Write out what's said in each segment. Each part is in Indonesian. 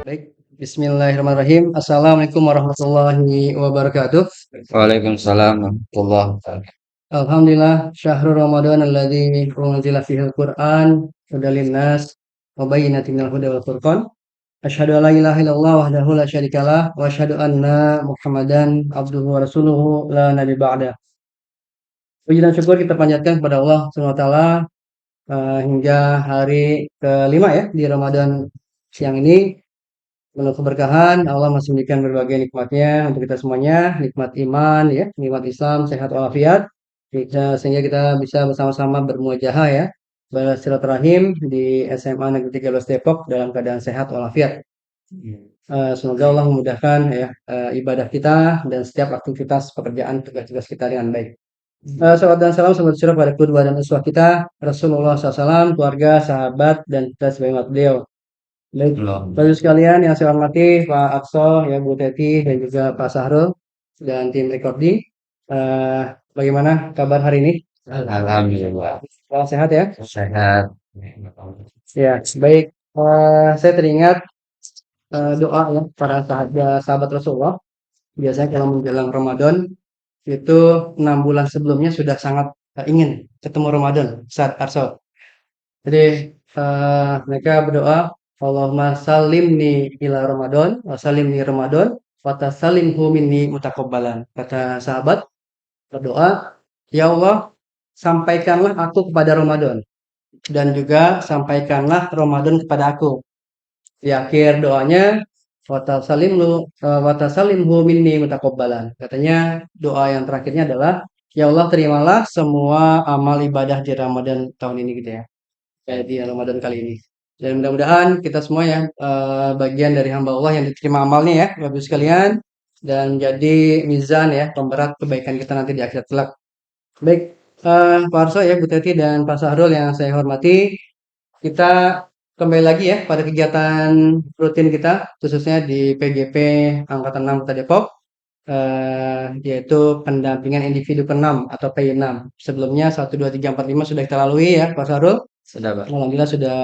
Baik, bismillahirrahmanirrahim. Assalamualaikum warahmatullahi wabarakatuh. Waalaikumsalam warahmatullahi wabarakatuh. Alhamdulillah, syahrul Ramadan alladzi unzila fihil Qur'an hudal linnas wa bayyinatin minal huda wal furqan. Asyhadu an la ilaha illallah wahdahu la syarikalah wa asyhadu anna Muhammadan abduhu wa rasuluhu la nabi ba'da. Puji dan syukur kita panjatkan kepada Allah Subhanahu wa taala hingga hari kelima ya di Ramadan siang ini. Penuh keberkahan, Allah masih memberikan berbagai nikmatnya untuk kita semuanya, nikmat iman ya, nikmat Islam, sehat walafiat, sehingga kita bisa bersama-sama bermuajahah ya, bersilaturahim di SMA Negeri 13 Depok dalam keadaan sehat walafiat. Semoga Allah memudahkan ya ibadah kita dan setiap aktivitas pekerjaan tugas-tugas kita dengan baik. Salawat dan salam semoga tercurah pada kedua dan uswah kita Rasulullah SAW, keluarga, sahabat, dan kita sebagai umat beliau. Baik, Bapak sekalian yang saya hormati Pak Akso, ya Bu Teti, dan juga Pak Sahrul dan tim recording. Bagaimana kabar hari ini? Alhamdulillah Salam sehat ya? sehat. Ya, baik. Saya teringat doa ya para sahabat, sahabat Rasulullah. Biasanya kalau menjelang Ramadan itu 6 bulan sebelumnya sudah sangat ingin ketemu Ramadan saat Arso. Jadi mereka berdoa, Allahumma salimni ila Ramadan, wa salimni Ramadan, wa tasalimhu minni mutakabbalan. Kata sahabat berdoa, ya Allah, sampaikanlah aku kepada Ramadan dan juga sampaikanlah Ramadan kepada aku. Di akhir doanya, wa tasalimhu minni mutakabbalan. Katanya doa yang terakhirnya adalah, ya Allah terimalah semua amal ibadah di Ramadan tahun ini gitu ya. Kayak di Ramadan kali ini. Dan mudah-mudahan kita semua ya bagian dari hamba Allah yang diterima amalnya ya, Bapak sekalian, dan jadi mizan ya, pemberat kebaikan kita nanti di akhirat kelak. Baik, Pak Arso ya, Bu Teti dan Pak Sahrul yang saya hormati, kita kembali lagi ya pada kegiatan rutin kita, khususnya di PGP Angkatan 6 Kota Depok, yaitu pendampingan individu ke-6 atau PI6. Sebelumnya 1, 2, 3, 4, 5 sudah kita lalui ya, Pak Sahrul. Sudah, Pak. Alhamdulillah sudah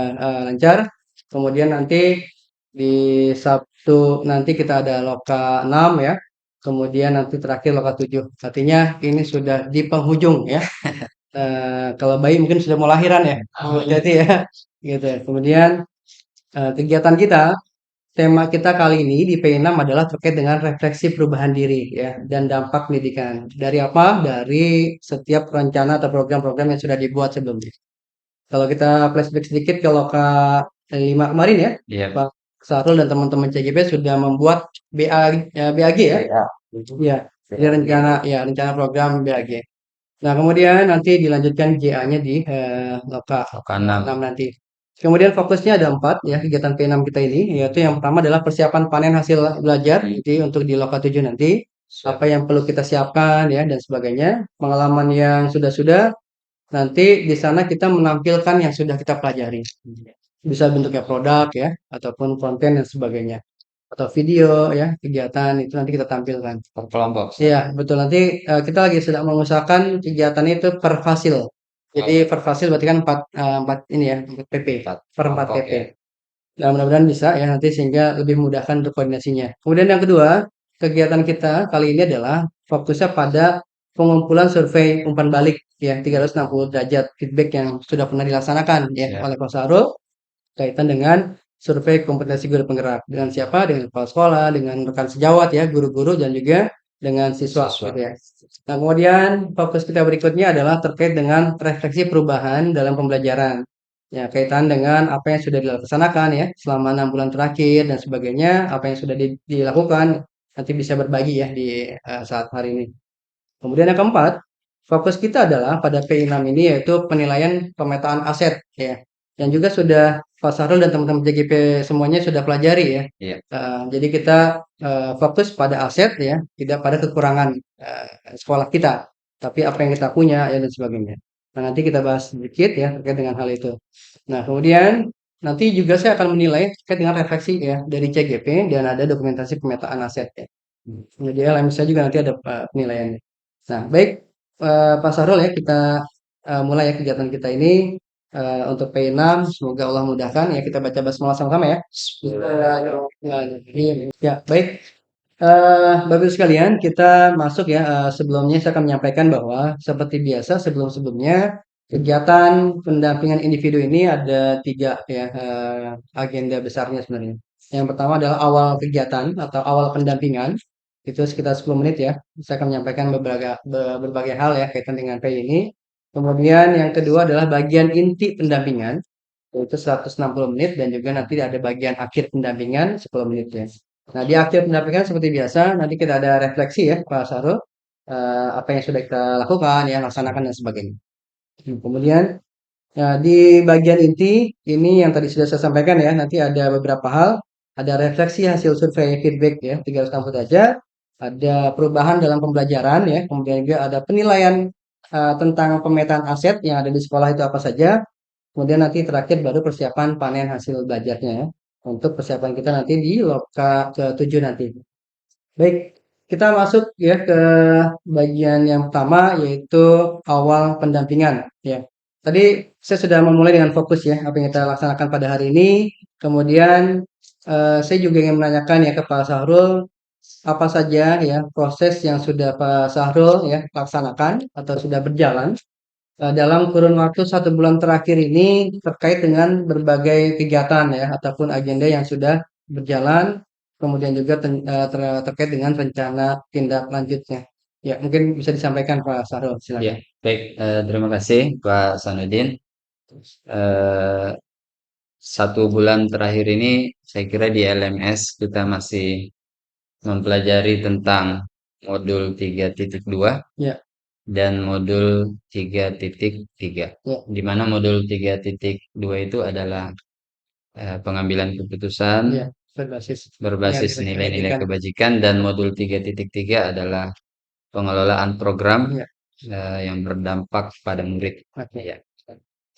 lancar. Kemudian nanti di Sabtu nanti kita ada loka 6 ya. Kemudian nanti terakhir loka 7. Artinya ini sudah di penghujung ya. Kalau bayi mungkin sudah mau lahiran ya. Jadi ya gitu ya. Kemudian kegiatan kita, tema kita kali ini di P6 adalah terkait dengan refleksi perubahan diri ya dan dampak pendidikan. Dari apa? Dari setiap rencana atau program-program yang sudah dibuat sebelumnya. Kalau kita flashback sedikit ke loka 5 kemarin ya, Iya, Pak Sarul dan teman-teman CGP sudah membuat BAG ya. Iya. Iya, jadi rencana program BAG. Nah, kemudian nanti dilanjutkan JA-nya di loka Loka 6. 6 nanti. Kemudian fokusnya ada 4 ya kegiatan P6 kita ini, yaitu yang pertama adalah persiapan panen hasil belajar jadi untuk di loka 7 nanti. Apa yang perlu kita siapkan ya dan sebagainya. Pengalaman yang sudah-sudah nanti di sana kita menampilkan yang sudah kita pelajari. Bisa bentuknya produk ya, ataupun konten dan sebagainya. Atau video ya, kegiatan itu nanti kita tampilkan. Per kelompok. Iya, betul. Nanti kita lagi sedang mengusahakan kegiatan itu per fasil. Jadi per fasil berarti kan 4 ini ya, 4 PP, per 4 kelompok, PP. ya. Nah, mudah-mudahan bisa ya nanti sehingga lebih memudahkan untuk koordinasinya. Kemudian yang kedua, kegiatan kita kali ini adalah fokusnya pada pengumpulan survei umpan balik ya 360 derajat feedback yang sudah pernah dilaksanakan ya Ya. oleh Pak Sarul kaitan dengan survei kompetensi guru penggerak. Dengan siapa? Dengan kepala sekolah, dengan rekan sejawat ya, guru-guru dan juga dengan siswa. Gitu ya. Nah, kemudian fokus kita berikutnya adalah terkait dengan refleksi perubahan dalam pembelajaran. Ya, kaitan dengan apa yang sudah dilaksanakan ya selama 6 bulan terakhir dan sebagainya, apa yang sudah dilakukan nanti bisa berbagi ya di saat hari ini. Kemudian yang keempat, fokus kita adalah pada P6 ini yaitu penilaian pemetaan aset ya. Yang juga sudah Pak Sahrul dan teman-teman JGP semuanya sudah pelajari ya. Iya. Jadi kita fokus pada aset ya, tidak pada kekurangan sekolah kita, tapi apa yang kita punya ya dan sebagainya. Nah, nanti kita bahas sedikit ya terkait dengan hal itu. Nah, kemudian nanti juga saya akan menilai terkait dengan refleksi ya dari CGP dan ada dokumentasi pemetaan aset ya. Jadi LMS juga nanti ada penilaiannya. Nah, baik Pak Sahrul ya kita mulai ya kegiatan kita ini. untuk P6 semoga Allah mudahkan ya, kita baca basmalah sama-sama ya. Bismillahirrahmanirrahim. Ya, baik. Bapak Ibu sekalian, kita masuk ya. Sebelumnya saya akan menyampaikan bahwa seperti biasa sebelum-sebelumnya kegiatan pendampingan individu ini ada tiga ya agenda besarnya sebenarnya. Yang pertama adalah awal kegiatan atau awal pendampingan itu sekitar 10 menit ya. Saya akan menyampaikan berbagai hal ya kaitan dengan P ini. Kemudian yang kedua adalah bagian inti pendampingan yaitu 160 menit dan juga nanti ada bagian akhir pendampingan 10 menit ya. Nah, di akhir pendampingan seperti biasa nanti kita ada refleksi ya Pak Sarul, apa yang sudah kita lakukan ya, laksanakan dan sebagainya. Kemudian di bagian inti ini yang tadi sudah saya sampaikan ya, nanti ada beberapa hal, ada refleksi hasil survei feedback ya 360 derajat, ada perubahan dalam pembelajaran ya, kemudian juga ada penilaian tentang pemetaan aset yang ada di sekolah itu apa saja. Kemudian nanti terakhir baru persiapan panen hasil belajarnya ya. Untuk persiapan kita nanti di loka ke-7 nanti. Baik, kita masuk ya ke bagian yang pertama yaitu awal pendampingan ya. Tadi saya sudah memulai dengan fokus ya apa yang kita laksanakan pada hari ini. Kemudian saya juga ingin menanyakan ya ke Pak Sahrul apa saja ya proses yang sudah Pak Sahrul ya laksanakan atau sudah berjalan dalam kurun waktu 1 bulan terakhir ini terkait dengan berbagai kegiatan ya ataupun agenda yang sudah berjalan, kemudian juga terkait dengan rencana tindak lanjutnya. Ya, mungkin bisa disampaikan Pak Sahrul, Ya, silakan. baik. Terima kasih Pak Sanudin. Eh, 1 bulan terakhir ini saya kira di LMS kita masih mempelajari tentang modul 3.2 Ya, dan modul 3.3. ya, Di mana modul 3.2 itu adalah pengambilan keputusan ya, berbasis berbasis nilai nilai-nilai kebajikan. kebajikan, dan modul 3.3 adalah pengelolaan program Ya, yang berdampak pada murid. oke. Ya.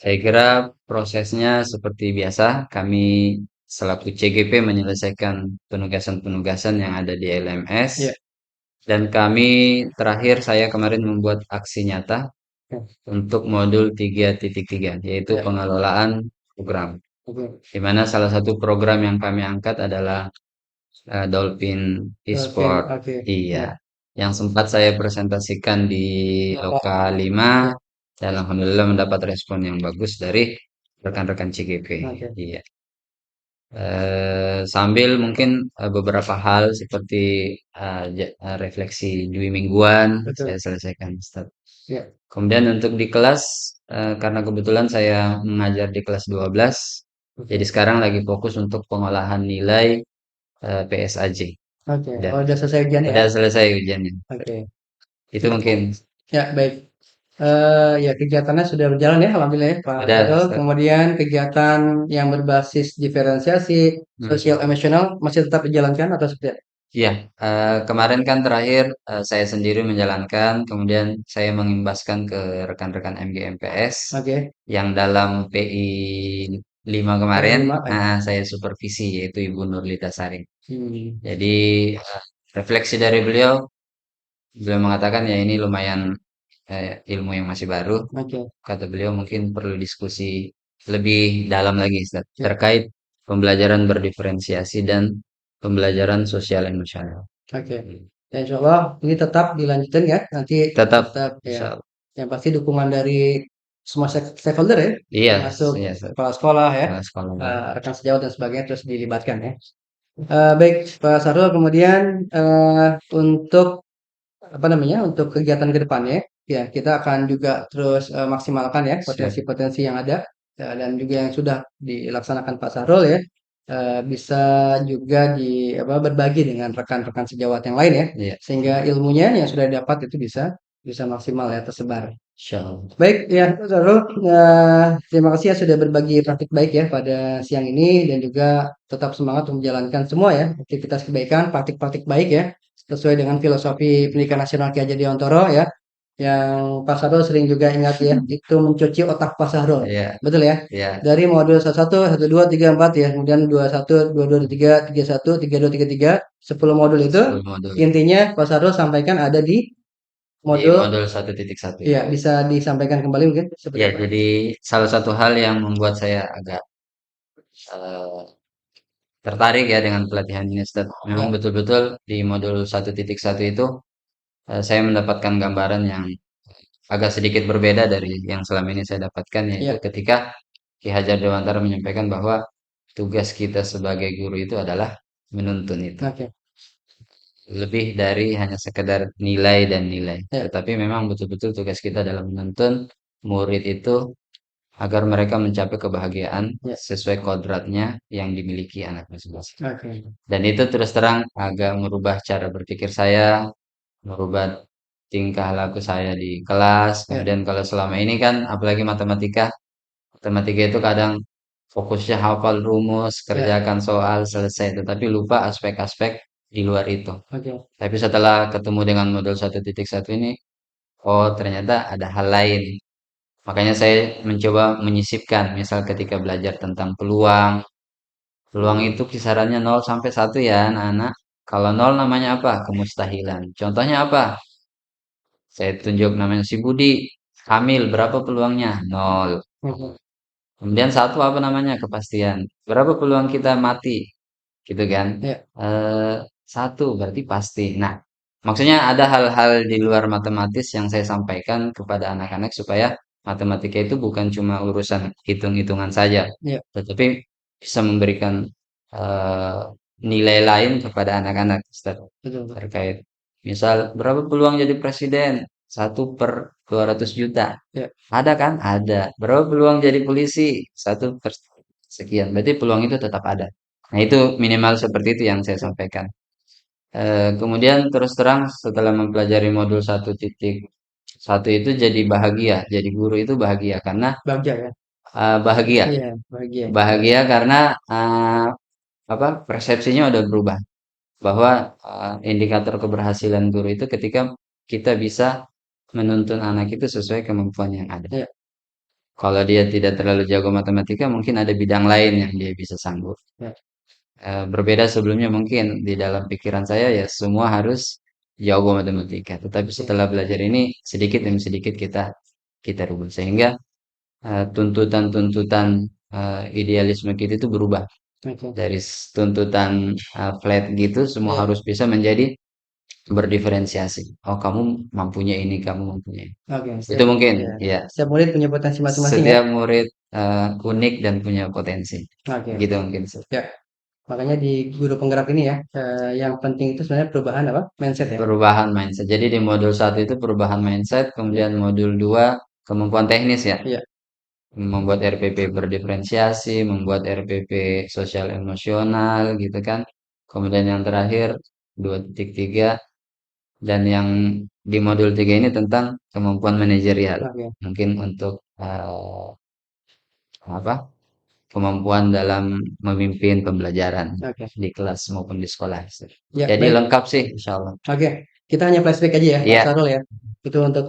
Saya kira prosesnya seperti biasa, kami selaku CGP menyelesaikan penugasan-penugasan yang ada di LMS, Ya, dan kami terakhir saya kemarin membuat aksi nyata ya, untuk modul 3.3, yaitu ya, pengelolaan program. oke. Di mana salah satu program yang kami angkat adalah Dolphin Oke, Esport. oke. Iya, Ya, yang sempat saya presentasikan di Loka 5 ya, dan alhamdulillah mendapat respon yang bagus dari rekan-rekan CGP. oke. Iya. Sambil mungkin beberapa hal seperti refleksi Dwi mingguan saya Betul. selesaikan, Ustaz. Ya, Kemudian untuk di kelas, karena kebetulan saya mengajar di kelas 12, jadi oke. sekarang lagi fokus untuk pengolahan nilai PSAJ. Oke. Udah, Oh, udah selesai ujian ya? udah selesai ujiannya. Oke. Itu mungkin Ya, baik. Ya kegiatannya sudah berjalan ya, alhamdulillah ya, Pak ada. Sarul. Kemudian kegiatan yang berbasis diferensiasi sosial Hmm. emosional masih tetap dijalankan atau seperti apa? Iya, kemarin kan terakhir saya sendiri menjalankan, kemudian saya mengimbaskan ke rekan-rekan MGMPS Oke. yang dalam PI 5 kemarin, Lima, saya supervisi yaitu Ibu Nurlita Sari. Hmm. Jadi refleksi dari beliau, beliau mengatakan ya ini lumayan ilmu yang masih baru. Oke. Kata beliau mungkin perlu diskusi lebih dalam lagi, Ustaz, Ya, terkait pembelajaran berdiferensiasi dan pembelajaran sosial emosional. oke. Ya, insya Allah ini tetap dilanjutkan ya. Nanti Tetap, tetap ya. insya Allah. Yang pasti dukungan dari semua stakeholder ya, Iya, termasuk iya, Ustaz. kepala sekolah ya, Kepala sekolah. rekan sejawat dan sebagainya terus dilibatkan ya. Baik, Pak Sarul. Kemudian untuk apa namanya, untuk kegiatan ke depannya, ya kita akan juga terus, maksimalkan ya Siap. potensi-potensi yang ada, dan juga yang sudah dilaksanakan Pak Sahrul ya, bisa juga apa, berbagi dengan rekan-rekan sejawat yang lain ya, Iya, sehingga ilmunya yang sudah didapat itu bisa maksimal ya tersebar. insya Allah. Baik ya, Pak Sahrul, terima kasih ya sudah berbagi praktik baik ya pada siang ini dan juga tetap semangat untuk menjalankan semua ya aktivitas kebaikan, praktik-praktik baik ya, sesuai dengan filosofi pendidikan nasional Ki Hajar Dewantara ya, yang Pak Sahrul sering juga ingat ya, itu mencuci otak Pak Sahrul. Iya, Betul ya? iya, Dari modul 11, 12, 3, 4 ya, kemudian 21, 22, 23, 31, 32, 33, 10 modul itu 10 modul. intinya Pak Sahrul sampaikan ada di di modul modul 1.1. iya, bisa disampaikan kembali mungkin seperti Ya, apa? jadi salah satu hal yang membuat saya agak eh, tertarik ya dengan pelatihan ini, Ustaz. Memang Ya, betul-betul di modul 1.1 itu saya mendapatkan gambaran yang agak sedikit berbeda dari yang selama ini saya dapatkan, yaitu iya, ketika Ki Hajar Dewantara menyampaikan bahwa tugas kita sebagai guru itu adalah menuntun itu. oke, Lebih dari hanya sekedar nilai dan nilai. ya, Tetapi memang betul-betul tugas kita adalah menuntun murid itu agar mereka mencapai kebahagiaan ya, sesuai kodratnya yang dimiliki anak masing-masing. oke, Dan itu terus terang agak merubah cara berpikir saya, merubah tingkah laku saya di kelas. ya, Kemudian kalau selama ini kan, apalagi matematika, matematika itu kadang fokusnya hafal rumus, ya, kerjakan soal, selesai. Tetapi lupa aspek-aspek di luar itu. oke, Tapi setelah ketemu dengan modul 1.1 ini, oh ternyata ada hal lain. Makanya saya mencoba menyisipkan, misal ketika belajar tentang peluang, peluang itu kisarannya 0 sampai 1 ya anak-anak. Kalau 0 namanya apa? Kemustahilan. Contohnya apa? Saya tunjuk namanya si Budi, hamil, berapa peluangnya? 0. oke, Kemudian 1 apa namanya? Kepastian. Berapa peluang kita mati? Gitu kan? ya, 1 berarti pasti. Nah, maksudnya ada hal-hal di luar matematis yang saya sampaikan kepada anak-anak supaya matematika itu bukan cuma urusan hitung-hitungan saja, ya, tetapi bisa memberikan eh, nilai lain kepada anak-anak, Ustaz. betul, betul, Terkait misal berapa peluang jadi presiden? 1/200 juta. ya, Ada kan? Ada. Berapa peluang jadi polisi? 1/sekian. Berarti peluang itu tetap ada. Nah, itu minimal seperti itu yang saya ya, sampaikan. Kemudian terus terang setelah mempelajari modul 1.1 itu jadi bahagia. Jadi guru itu bahagia karena bagja ya, bahagia. iya, bahagia, Bahagia karena apa? Persepsinya udah berubah. Bahwa indikator keberhasilan guru itu ketika kita bisa menuntun anak itu sesuai kemampuan yang ada. ya, Kalau dia tidak terlalu jago matematika, mungkin ada bidang lain yang dia bisa sanggup. ya, Berbeda sebelumnya mungkin di dalam pikiran saya ya semua harus jago matematika. Tetapi oke, setelah belajar ini sedikit demi sedikit kita rubah sehingga tuntutan-tuntutan idealisme kita itu berubah oke, dari tuntutan flat gitu semua iya, harus bisa menjadi berdiferensiasi. Oh kamu mampunya ini, kamu mampunya ini. oke, Itu setiap, mungkin iya, ya. setiap murid punya potensi masing-masing ya, Setiap murid unik dan punya potensi. oke, Gitu mungkin. ya, makanya di guru penggerak ini ya, yang penting itu sebenarnya perubahan apa? Mindset ya, Perubahan mindset. Jadi di modul 1 itu perubahan mindset, ya, kemudian modul 2 kemampuan teknis ya. iya, Membuat RPP berdiferensiasi, membuat RPP sosial emosional gitu kan. Kemudian yang terakhir 2.3 dan yang di modul 3 ini tentang kemampuan manajerial. oke, Mungkin untuk apa? Kemampuan dalam memimpin pembelajaran oke, di kelas maupun di sekolah. ya, Jadi baik. lengkap sih insya Allah. Oke, kita hanya flashback aja ya, Pak Iya, Sarul ya. Itu untuk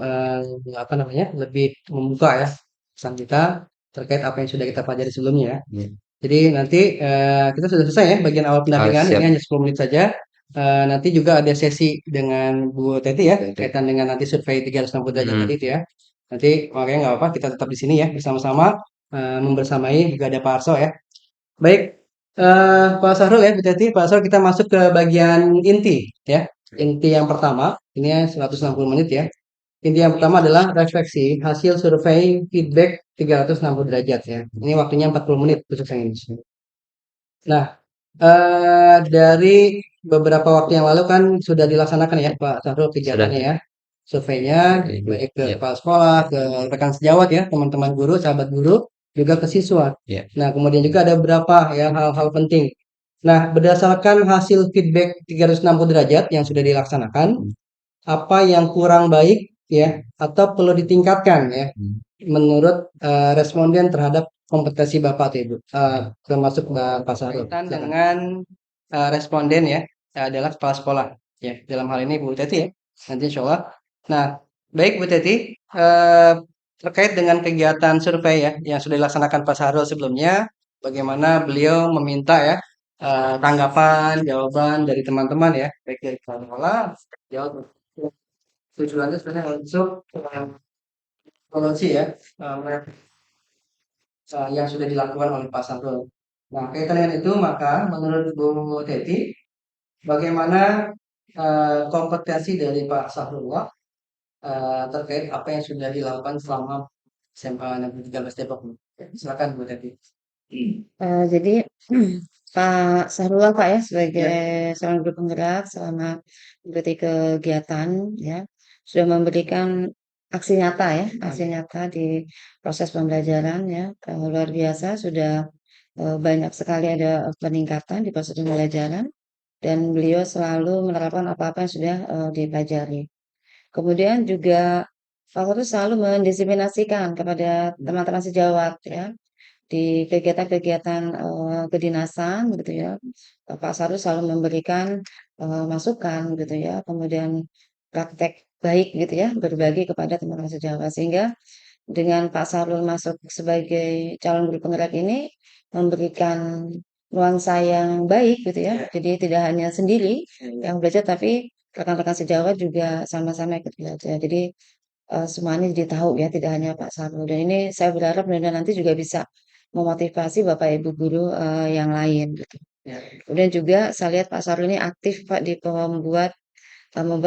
apa namanya, lebih membuka ya pesan kita terkait apa yang sudah kita pelajari sebelumnya ya. iya. Jadi nanti kita sudah selesai ya bagian awal Oh, pendampingan. Ini siap. hanya 10 menit saja. Nanti juga ada sesi dengan Bu Teti ya, Oke. kaitan dengan nanti survei 360 derajat tadi Hmm. itu ya. Nanti makanya nggak apa-apa, kita tetap di sini ya bersama-sama membersamai juga ada Pak Arso ya. Baik, Pak Sahrul ya, Bu Teti, Pak Sahrul kita masuk ke bagian inti ya. Inti yang pertama, ini ya 160 menit ya. Inti yang pertama adalah refleksi hasil survei feedback 360 derajat ya. Ini waktunya 40 menit khusus yang ini. Nah, dari beberapa waktu yang lalu kan sudah dilaksanakan ya Pak Sahrul Sudah. kegiatannya ya. Surveinya Ibu. baik ke Iya, kepala sekolah, ke rekan sejawat ya, teman-teman guru, sahabat guru, juga ke siswa. iya. Nah, kemudian juga ada beberapa ya hal-hal penting. Nah, berdasarkan hasil feedback 360 derajat yang sudah dilaksanakan, Hmm. apa yang kurang baik ya atau perlu ditingkatkan ya Hmm. menurut responden terhadap kompetensi Bapak atau Ibu, termasuk Pak Sarul. Kaitan dengan responden ya adalah kepala sekolah ya dalam hal ini Bu Teti ya nanti insya Allah. Nah, baik Bu Teti, terkait dengan kegiatan survei ya yang sudah dilaksanakan Pak Sarul sebelumnya, bagaimana beliau meminta ya tanggapan, jawaban dari teman-teman ya, baik dari kepala sekolah, jawab tujuannya sebenarnya untuk evaluasi ya, eee, yang sudah dilakukan oleh Pak Sahrul. Nah, kaitan dengan itu maka menurut Bu Teti, bagaimana, kompetensi dari Pak Sahrullah, terkait apa yang sudah dilakukan selama SMA Negeri 13 Depok ini? Ya, silakan Bu Teti. Jadi Pak Sahrullah Pak ya sebagai Ya, seorang guru penggerak selama mengikuti kegiatan ya sudah memberikan aksi nyata ya aksi nyata di proses pembelajaran ya luar biasa sudah banyak sekali ada peningkatan di proses pembelajaran dan beliau selalu menerapkan apa-apa yang sudah dipelajari. Kemudian juga Pak Sahrul selalu mendisiplinasikan kepada teman-teman sejawat ya di kegiatan-kegiatan, kedinasan gitu ya, Pak Sahrul selalu memberikan, masukan gitu ya, kemudian praktek baik gitu ya, berbagi kepada teman-teman sejawat. Sehingga dengan Pak Sahrul masuk sebagai calon guru penggerak ini, memberikan nuansa yang baik gitu ya. Jadi tidak hanya sendiri yang belajar, tapi rekan-rekan sejawat juga sama-sama ikut belajar. Jadi, semuanya jadi tahu ya, tidak hanya Pak Sahrul. Dan ini saya berharap mudah-mudahan nanti juga bisa memotivasi Bapak Ibu guru, yang lain gitu. ya, Kemudian juga saya lihat Pak Sahrul ini aktif Pak di membuat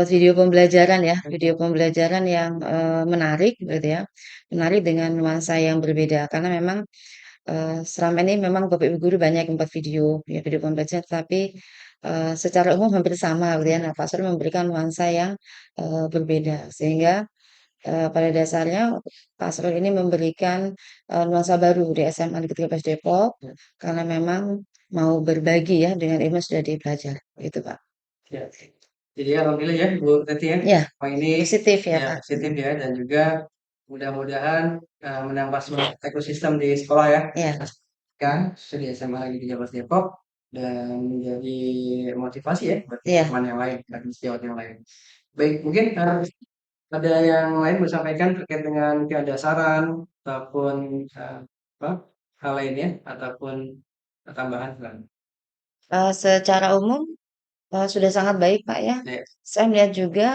video pembelajaran ya, video pembelajaran yang, menarik gitu ya, menarik dengan nuansa yang berbeda. Karena memang, selama ini memang Bapak Ibu guru banyak yang membuat video, ya video pembelajaran, tapi, secara umum hampir sama gitu ya. Nah, Pak Sahrul memberikan nuansa yang, berbeda. Sehingga pada dasarnya Pak Asrul ini memberikan, nuansa baru di SMA Negeri 13 Depok, karena memang mau berbagi ya dengan ilmu yang sudah dipelajari, gitu Pak. ya. Jadi alhamdulillah ya Bu Teti ya, Iya, Pak ini positif ya ya Pak. positif ya dan juga mudah-mudahan, menambah semangat ekosistem di sekolah ya. Iya, Kan di SMA Negeri 13 Depok dan menjadi motivasi ya buat iya. teman yang lain dan sejawat yang lain. Baik, mungkin, ada yang lain mau disampaikan terkait dengan mungkin ada saran ataupun, apa, hal lainnya ataupun tambahan silakan. Secara umum sudah sangat baik, Pak, ya. Ya, Saya melihat juga,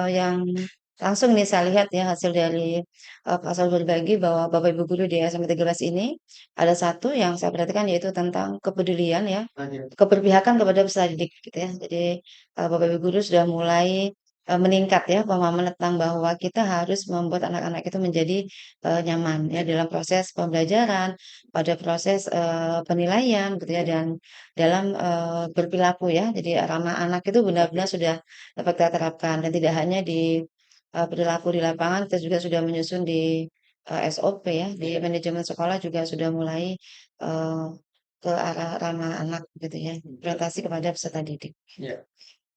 yang langsung nih saya lihat ya hasil dari, Pak Sal berbagi bahwa Bapak Ibu guru di SMA 13 ini, ada satu yang saya perhatikan yaitu tentang kepedulian ya, lanjut. keberpihakan kepada peserta didik gitu ya. Jadi, Bapak Ibu guru sudah mulai, meningkat ya pemahaman tentang bahwa kita harus membuat anak-anak itu menjadi, nyaman ya dalam proses pembelajaran, pada proses, penilaian gitu ya dan dalam, berperilaku ya. Jadi ramah anak itu benar-benar sudah dapat kita terapkan dan tidak hanya di, perilaku di lapangan, kita juga sudah menyusun di, SOP ya, di manajemen sekolah juga sudah mulai, eee, ke arah ramah anak gitu ya, orientasi kepada peserta didik. Ya,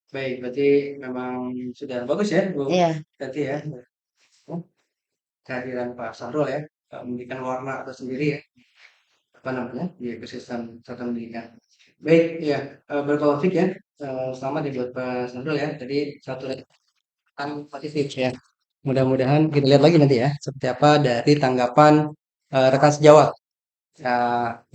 baik berarti memang sudah bagus ya Bu Iya, Teti ya, kehadiran Pak Sahrul ya, memberikan warna tersendiri ya, apa namanya, di ekosistem satuan pendidikan. Baik, ya, bertaufiq ya, selamat ya buat Pak Sahrul ya. Jadi satu kan positif ya. Mudah-mudahan kita lihat lagi nanti ya, seperti apa dari tanggapan rekan sejawat.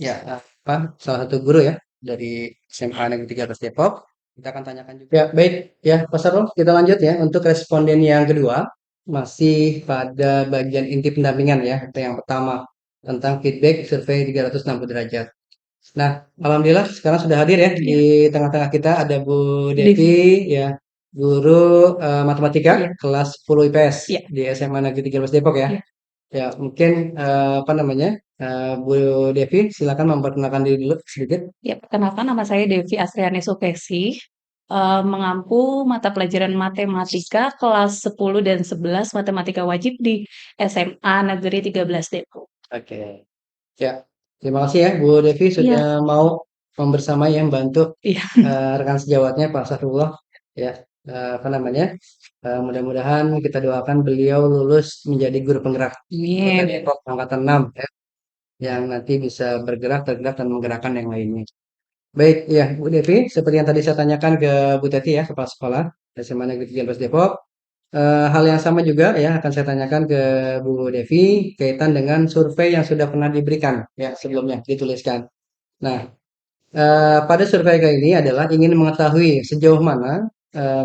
Ya, apa, salah satu guru ya dari SMA Negeri 13 Depok. Kita akan tanyakan juga. Ya, baik ya, Pak Sarul, kita lanjut ya untuk responden yang kedua. Masih pada bagian inti pendampingan ya, itu yang pertama tentang feedback survei 360 derajat. Nah, alhamdulillah sekarang sudah hadir ya di tengah-tengah kita ada Bu Devi ya, guru matematika kelas 10 IPS di SMA Negeri 13 Depok ya. Ya, mungkin apa namanya? Bu Devi silakan memperkenalkan diri dulu sedikit. Ya, perkenalkan nama saya Devi Astriani Sukesi, mengampu mata pelajaran matematika kelas 10 dan 11 matematika wajib di SMA Negeri 13 Depok. Oke. Ya, terima kasih ya Bu Devi Iya, sudah mau membersamai yang bantu iya. rekan sejawatnya Pak Sahrullah ya. Apa namanya? Mudah-mudahan kita doakan beliau lulus menjadi guru penggerak Kota Amin. Depok angkatan 6 ya, yang nanti bisa bergerak, tergerak dan menggerakkan yang lainnya. Baik, ya Bu Devi, seperti yang tadi saya tanyakan ke Bu Teti ya, kepala sekolah SMA Negeri 13 Depok. Hal yang sama juga ya akan saya tanyakan ke Bu Devi kaitan dengan survei yang sudah pernah diberikan ya sebelumnya dituliskan. Nah, pada survei kali ini adalah ingin mengetahui sejauh mana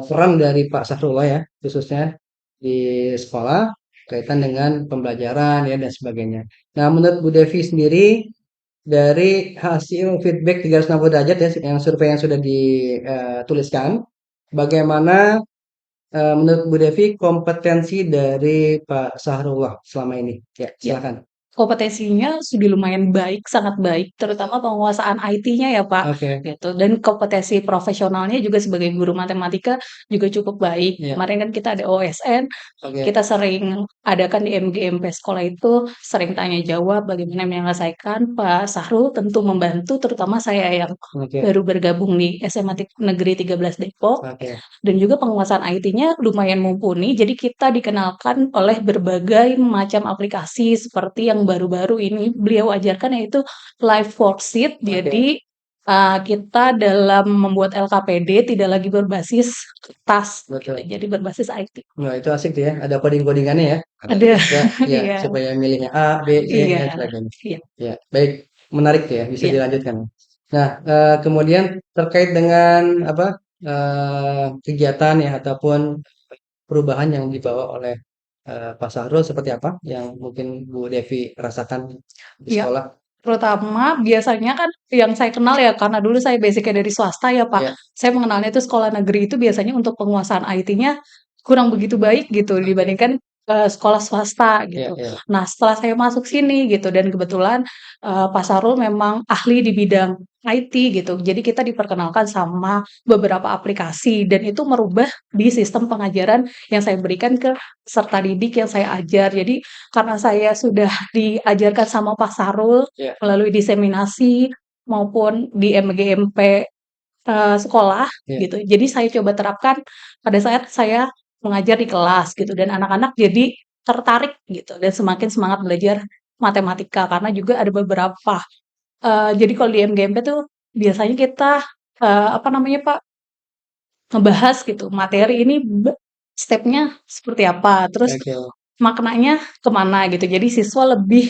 peran dari Pak Sahrullah ya khususnya di sekolah kaitan dengan pembelajaran ya dan sebagainya. Nah, menurut Bu Devi sendiri dari hasil feedback 360 derajat ya yang survei yang sudah dituliskan, bagaimana menurut Bu Devi kompetensi dari Pak Sahrullah selama ini? Ya, Ya, silakan. kompetensinya sudah lumayan baik, sangat baik, terutama penguasaan IT-nya ya Pak, Oke, gitu. Dan kompetensi profesionalnya juga sebagai guru matematika juga cukup baik. ya, Kemarin kan kita ada OSN, oke, kita sering adakan di MGMP sekolah itu sering tanya jawab bagaimana menyelesaikan. Pak Sahrul tentu membantu, terutama saya yang oke, baru bergabung di SMA Negeri 13 Depok. oke, Dan juga penguasaan IT-nya lumayan mumpuni, jadi kita dikenalkan oleh berbagai macam aplikasi seperti yang baru-baru ini beliau ajarkan yaitu Live Worksheet. oke, Jadi kita dalam membuat LKPD tidak lagi berbasis kertas, gitu, betul. jadi berbasis IT. Nah, itu asik tuh ya. Ada coding-codingannya ya. Ada, Ya, ya, iya, supaya milihnya A, B, C, iya, dan sebagainya. iya, Ya, baik. Menarik tuh ya. Bisa iya, dilanjutkan. Nah, kemudian terkait dengan apa kegiatan ya ataupun perubahan yang dibawa oleh Pak Sahrul seperti apa yang mungkin Bu Devi rasakan di iya. sekolah? Terutama biasanya kan yang saya kenal ya karena dulu saya basic-nya dari swasta ya Pak. Ya, Saya mengenalnya itu sekolah negeri itu biasanya untuk penguasaan IT-nya kurang begitu baik gitu oke. dibandingkan sekolah swasta Ya, gitu. ya. Nah, setelah saya masuk sini gitu dan kebetulan Pak Sarul memang ahli di bidang IT gitu. Jadi kita diperkenalkan sama beberapa aplikasi dan itu merubah di sistem pengajaran yang saya berikan ke peserta didik yang saya ajar. Jadi karena saya sudah diajarkan sama Pak Sarul Ya, melalui diseminasi maupun di MGMP, sekolah ya. gitu. Jadi saya coba terapkan pada saat saya mengajar di kelas gitu dan anak-anak jadi tertarik gitu dan semakin semangat belajar matematika karena juga ada beberapa, jadi kalau di MGMP tuh biasanya kita, apa namanya Pak, ngebahas gitu materi ini step-nya seperti apa, terus Oke. maknanya kemana gitu. Jadi siswa lebih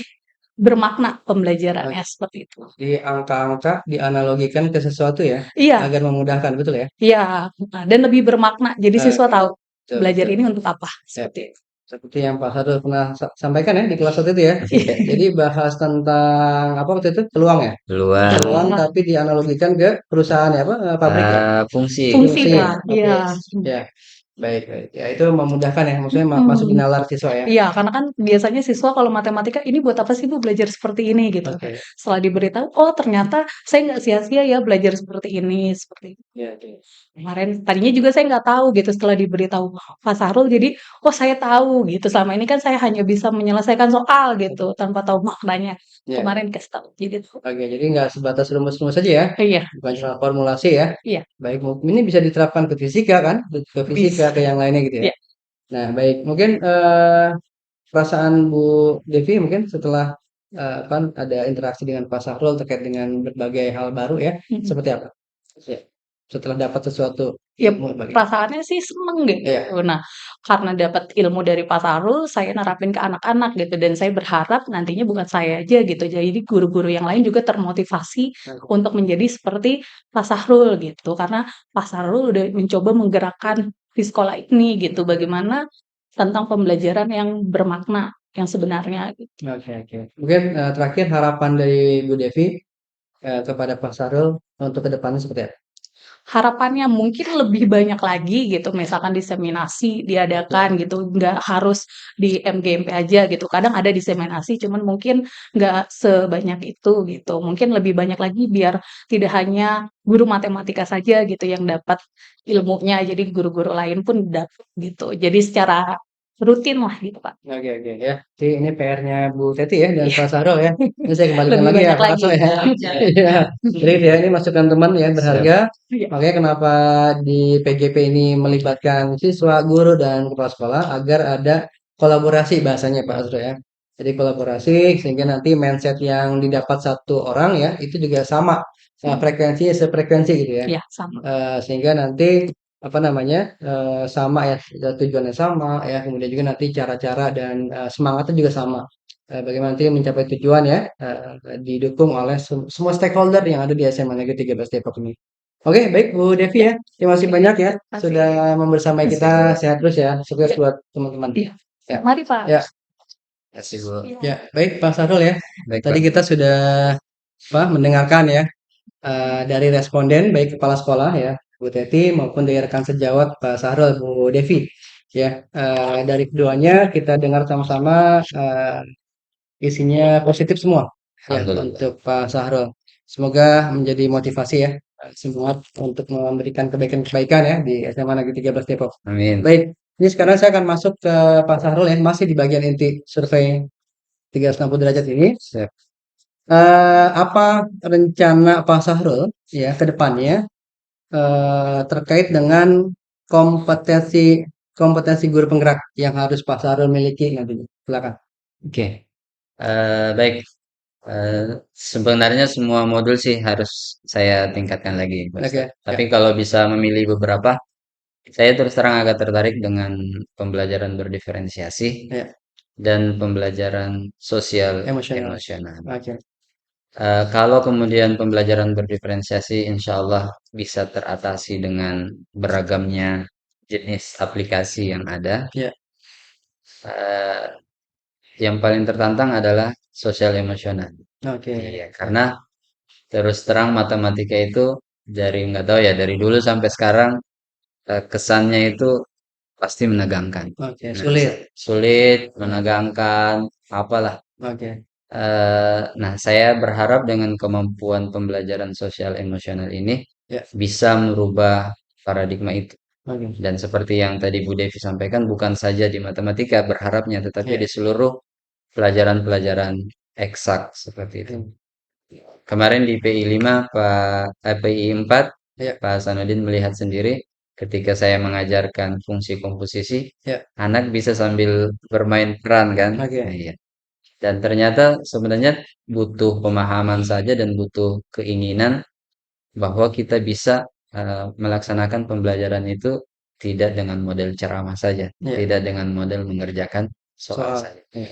bermakna pembelajarannya Oke. seperti itu. Di angka-angka dianalogikan ke sesuatu ya, Iya, agar memudahkan, betul ya? iya, dan lebih bermakna. Jadi siswa Oke, tahu betul, belajar betul. ini untuk apa, Ya, seperti itu. seperti yang Pak Sadul pernah sampaikan ya di kelas waktu itu ya. Iya, Jadi bahas tentang apa waktu itu? Peluang ya? Peluang, Peluang peluang, tapi dianalogikan ke perusahaan ya, apa? Pabrik ya? fungsi. fungsi Fungsi. Pak, Oke. iya. Ya, baik, baik. Ya, itu memudahkan ya, maksudnya masuk di Mhm. nalar siswa ya. Iya, karena kan biasanya siswa kalau matematika, "Ini buat apa sih Bu belajar seperti ini?" Gitu. Oke. Setelah diberitahu, "Oh ternyata saya nggak sia-sia ya belajar seperti ini," seperti itu. Ya, oke. Kemarin tadinya juga saya nggak tahu gitu setelah diberitahu Pak Sahrul jadi, "Oh saya tahu," gitu. Selama ini kan saya hanya bisa menyelesaikan soal gitu tanpa tahu maknanya. Ya, Kemarin dikasih tahu, jadi tahu. oke. Jadi nggak sebatas rumus-rumus saja ya, Iya, bukan cuma formulasi ya. iya, Baik, ini bisa diterapkan ke fisika kan, ke fisika, bisa. ke yang lainnya gitu ya. Iya, Nah, baik. Mungkin perasaan Bu Devi mungkin setelah kan ada interaksi dengan Pak Sahrul terkait dengan berbagai hal baru ya, mhm. seperti apa? Ya, setelah dapat sesuatu Ya ilmu bagi. perasaannya sih seneng Iya, gitu. Nah, karena dapat ilmu dari Pak Sarul, saya nerapin ke anak-anak gitu dan saya berharap nantinya bukan saya aja gitu, jadi guru-guru yang lain juga termotivasi oke, untuk menjadi seperti Pak Sahrul gitu. Karena Pak Sahrul udah mencoba menggerakkan di sekolah ini gitu, bagaimana tentang pembelajaran yang bermakna, yang sebenarnya gitu. oke, oke. Mungkin terakhir harapan dari Bu Devi kepada Pak Sahrul untuk ke depannya seperti apa? Harapannya mungkin lebih banyak lagi gitu, misalkan diseminasi diadakan Betul. gitu, nggak harus di MGMP aja gitu. Kadang ada diseminasi, cuman mungkin nggak sebanyak itu gitu. Mungkin lebih banyak lagi biar tidak hanya guru matematika saja gitu yang dapat ilmunya, jadi guru-guru lain pun dapat gitu. Jadi secara rutin lah gitu, Pak. Oke, oke ya. Jadi ini PR-nya Bu Teti ya dan Iya, Pak Sahrul ya. Ini saya kembalikan lebih lagi ya banyak Pak lagi. Aso ya. Iya. Jadi ya ini masukan teman ya Siap. berharga. Iya, Makanya kenapa di PGP ini melibatkan siswa, guru, dan kepala sekolah agar ada kolaborasi bahasanya Pak Azro ya. Jadi kolaborasi sehingga nanti mindset yang didapat satu orang ya itu juga sama. Nah, frekuensinya sefrekuensi gitu ya. iya sama. Sehingga nanti apa namanya sama ya tujuannya sama ya kemudian juga nanti cara-cara dan semangatnya juga sama. Bagaimana nanti mencapai tujuan ya didukung oleh semua stakeholder yang ada di SMA Negeri 13 Depok ini. Oke, baik Bu Devi ya. Terima kasih banyak ya Kasih. sudah membersamai kita. Sehat terus ya. Sukses buat teman-teman. Iya. Ya. Mari Pak. Ya, Kasih Bu. ya. Baik Pak Sahrul ya. Baik Tadi Pak. kita sudah mendengarkan ya dari responden baik kepala sekolah ya Bu Teti maupun dari rekan sejawat Pak Sahrul Bu Devi ya. Dari keduanya kita dengar sama-sama isinya positif semua ya Alhamdulillah. untuk Pak Sahrul. Semoga menjadi motivasi ya semangat untuk memberikan kebaikan-kebaikan ya di SMA Negeri 13 Depok. Amin. Baik, ini sekarang saya akan masuk ke Pak Sahrul ya masih di bagian inti survei 360 derajat ini. Siap. Apa rencana Pak Sahrul ya ke depannya terkait dengan kompetensi kompetensi guru penggerak yang harus Pak Sahrul miliki nantinya? Silakan. Oke. Baik. Sebenarnya semua modul sih harus saya tingkatkan lagi, Pak Oke, Ustadz. Tapi ya, kalau bisa memilih beberapa, saya terus terang agak tertarik dengan pembelajaran berdiferensiasi ya, dan pembelajaran sosial emosional. emosional. Oke, Kalau kemudian pembelajaran berdiferensiasi, insya Allah bisa teratasi dengan beragamnya jenis aplikasi yang ada. ya, Eh, yang paling tertantang adalah sosial emosional. oke, Iya, karena terus terang matematika itu dari nggak tahu ya dari dulu sampai sekarang kesannya itu pasti menegangkan. oke, Nah, sulit. sulit, Ya, menegangkan, apalah. oke, Nah, saya berharap dengan kemampuan pembelajaran sosial emosional ini ya, bisa merubah paradigma itu. oke, Dan seperti yang tadi Bu Devi sampaikan, bukan saja di matematika berharapnya, tetapi ya, di seluruh pelajaran-pelajaran eksak seperti itu. hmm, Kemarin di PI 5, PI 4, ya, Pak Sanudin melihat sendiri ketika saya mengajarkan fungsi komposisi, ya, anak bisa sambil bermain peran kan? oke, Nah, iya. Dan ternyata sebenarnya butuh pemahaman saja dan butuh keinginan bahwa kita bisa melaksanakan pembelajaran itu tidak dengan model ceramah saja, ya, tidak dengan model mengerjakan soal soal, saja. ya,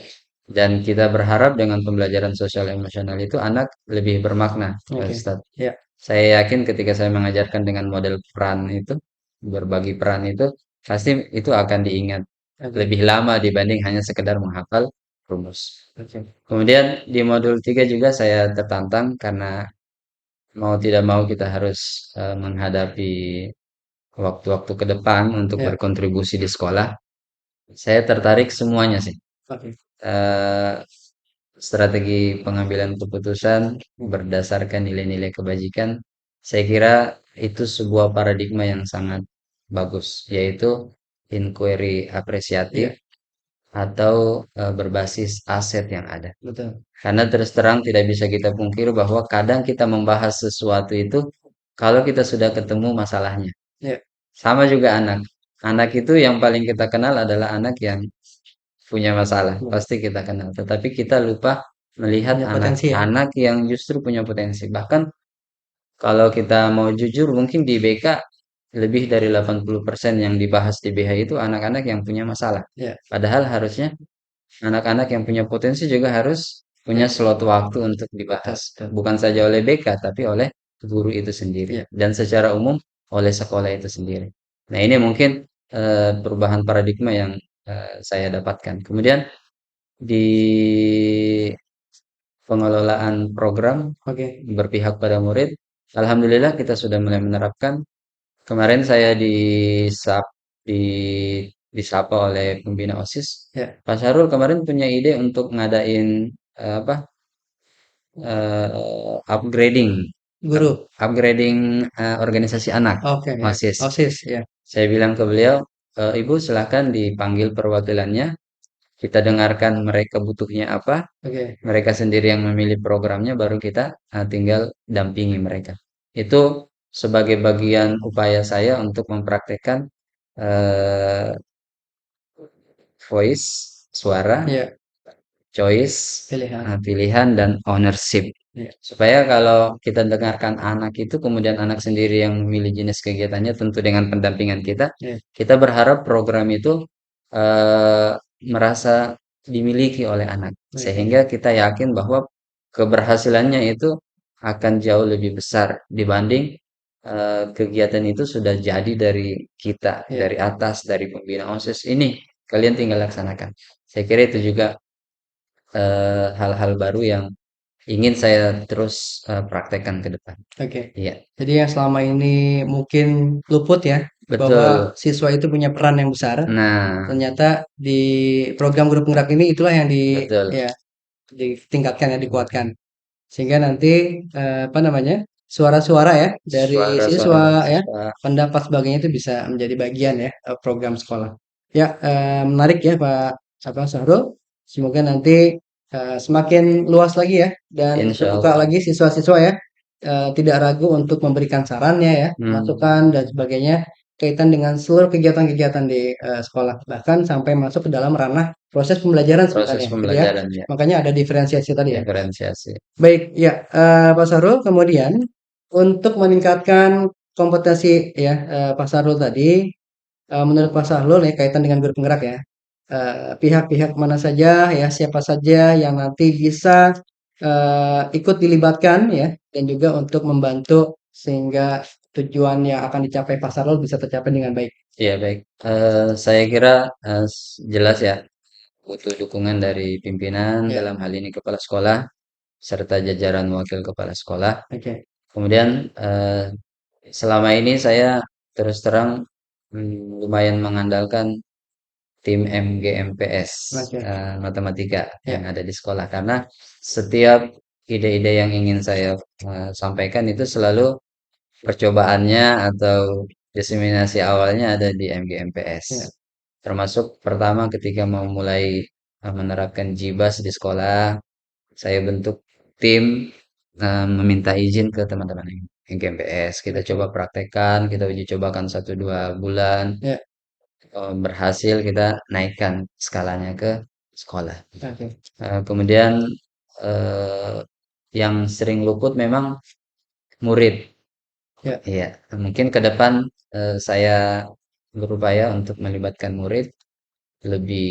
Dan kita berharap dengan pembelajaran sosial emosional itu anak lebih bermakna, Pak oke, Ustadz. ya, Saya yakin ketika saya mengajarkan dengan model peran itu, berbagi peran itu, pasti itu akan diingat oke, lebih lama dibanding hanya sekedar menghafal rumus. oke, Kemudian di modul 3 juga saya tertantang karena mau tidak mau kita harus menghadapi waktu-waktu ke depan untuk ya, berkontribusi di sekolah. Saya tertarik semuanya sih. oke, Eh, Strategi pengambilan keputusan berdasarkan nilai-nilai kebajikan, saya kira itu sebuah paradigma yang sangat bagus, yaitu inquiry apresiatif ya, atau berbasis aset yang ada. betul, Karena terus terang tidak bisa kita pungkiri bahwa kadang kita membahas sesuatu itu kalau kita sudah ketemu masalahnya. ya, Sama juga anak. Anak itu yang paling kita kenal adalah anak yang punya masalah, ya, pasti kita kenal. Tetapi kita lupa melihat punya potensi ya, anak-anak yang justru punya potensi. Bahkan kalau kita mau jujur, mungkin di BK lebih dari 80% yang dibahas di BH itu anak-anak yang punya masalah. ya, Padahal harusnya anak-anak yang punya potensi juga harus punya ya, slot waktu untuk betul, dibahas. betul, Bukan saja oleh BK, tapi oleh guru itu sendiri. ya, Dan secara umum oleh sekolah itu sendiri. Nah ini mungkin perubahan paradigma yang saya dapatkan. Kemudian di pengelolaan program oke, berpihak pada murid, alhamdulillah kita sudah mulai menerapkan. Kemarin saya di disapa oleh pembina OSIS. ya, Pak Syarul kemarin punya ide untuk ngadain apa upgrading guru, upgrading organisasi anak oke, ya, OSIS. OSIS, ya, Saya bilang ke beliau, Ibu silahkan dipanggil perwakilannya. Kita dengarkan mereka butuhnya apa, oke, mereka sendiri yang memilih programnya, baru kita tinggal dampingi mereka. Itu sebagai bagian upaya saya untuk mempraktekkan eh, voice, suara, ya, choice, pilihan, pilihan, dan ownership. ya, Supaya kalau kita dengarkan anak itu, kemudian anak sendiri yang memilih jenis kegiatannya, tentu dengan pendampingan kita, ya, kita berharap program itu eh, merasa dimiliki oleh anak. oke, Sehingga kita yakin bahwa keberhasilannya itu akan jauh lebih besar dibanding kegiatan itu sudah jadi dari kita, Ya, dari atas, dari pembina OSIS, ini kalian tinggal laksanakan. Saya kira itu juga hal-hal baru yang ingin saya terus praktekkan ke depan. oke. Iya, Jadi yang selama ini mungkin luput ya, bahwa betul. siswa itu punya peran yang besar. Nah, Ternyata di program grup penggerak ini itulah yang betul. ya ditingkatkan ya, dikuatkan. Sehingga nanti apa namanya? Suara-suara ya dari Suara-suara siswa ya, mahasiswa. pendapat sebagainya itu bisa menjadi bagian ya program sekolah. Ya, menarik ya Pak apa Sahrul. Semoga nanti semakin luas lagi ya dan Insya terbuka Allah. lagi siswa-siswa ya, tidak ragu untuk memberikan sarannya ya, Hmm, masukan dan sebagainya kaitan dengan seluruh kegiatan-kegiatan di sekolah, bahkan sampai masuk ke dalam ranah proses pembelajaran proses sebenarnya gitu ya. pembelajaran ya, Makanya ada diferensiasi tadi ya. diferensiasi. Baik, ya, Pak Sarul, kemudian untuk meningkatkan kompetensi ya, Pak Sarul tadi, menurut Pak Sarul ya kaitan dengan guru penggerak ya, pihak-pihak mana saja ya, siapa saja yang nanti bisa ikut dilibatkan ya, dan juga untuk membantu sehingga tujuan yang akan dicapai Pak Sarul bisa tercapai dengan baik. Iya, baik. Saya kira jelas ya, butuh dukungan dari pimpinan, Ya, dalam hal ini kepala sekolah, serta jajaran wakil kepala sekolah. oke, Kemudian selama ini saya terus terang lumayan mengandalkan tim MGMPS oke, matematika yang ya, ada di sekolah, karena setiap ide-ide yang ingin saya sampaikan itu selalu percobaannya atau diseminasi awalnya ada di MGMPS. ya, Termasuk pertama ketika mau mulai menerapkan JIBAS di sekolah, saya bentuk tim meminta izin ke teman-teman MGMPS. Kita coba oke, praktekkan, kita uji cobakan 1-2 bulan. ya, Berhasil kita naikkan skalanya ke sekolah. oke, Kemudian eh, yang sering luput memang murid. ya, Iya, mungkin ke depan saya berupaya untuk melibatkan murid lebih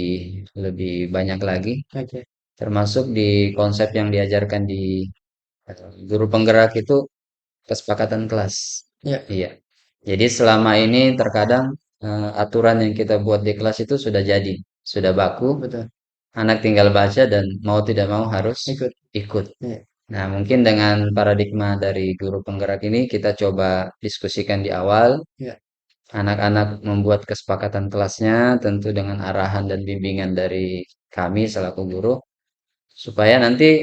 lebih banyak lagi, oke, termasuk di konsep yang diajarkan di guru penggerak itu kesepakatan kelas. ya, Iya. Jadi selama ini terkadang aturan yang kita buat di kelas itu sudah jadi, sudah baku, betul, anak tinggal baca dan mau tidak mau harus ikut, ikut. ya, Nah, mungkin dengan paradigma dari guru penggerak ini kita coba diskusikan di awal. ya, Anak-anak membuat kesepakatan kelasnya tentu dengan arahan dan bimbingan dari kami selaku guru, supaya nanti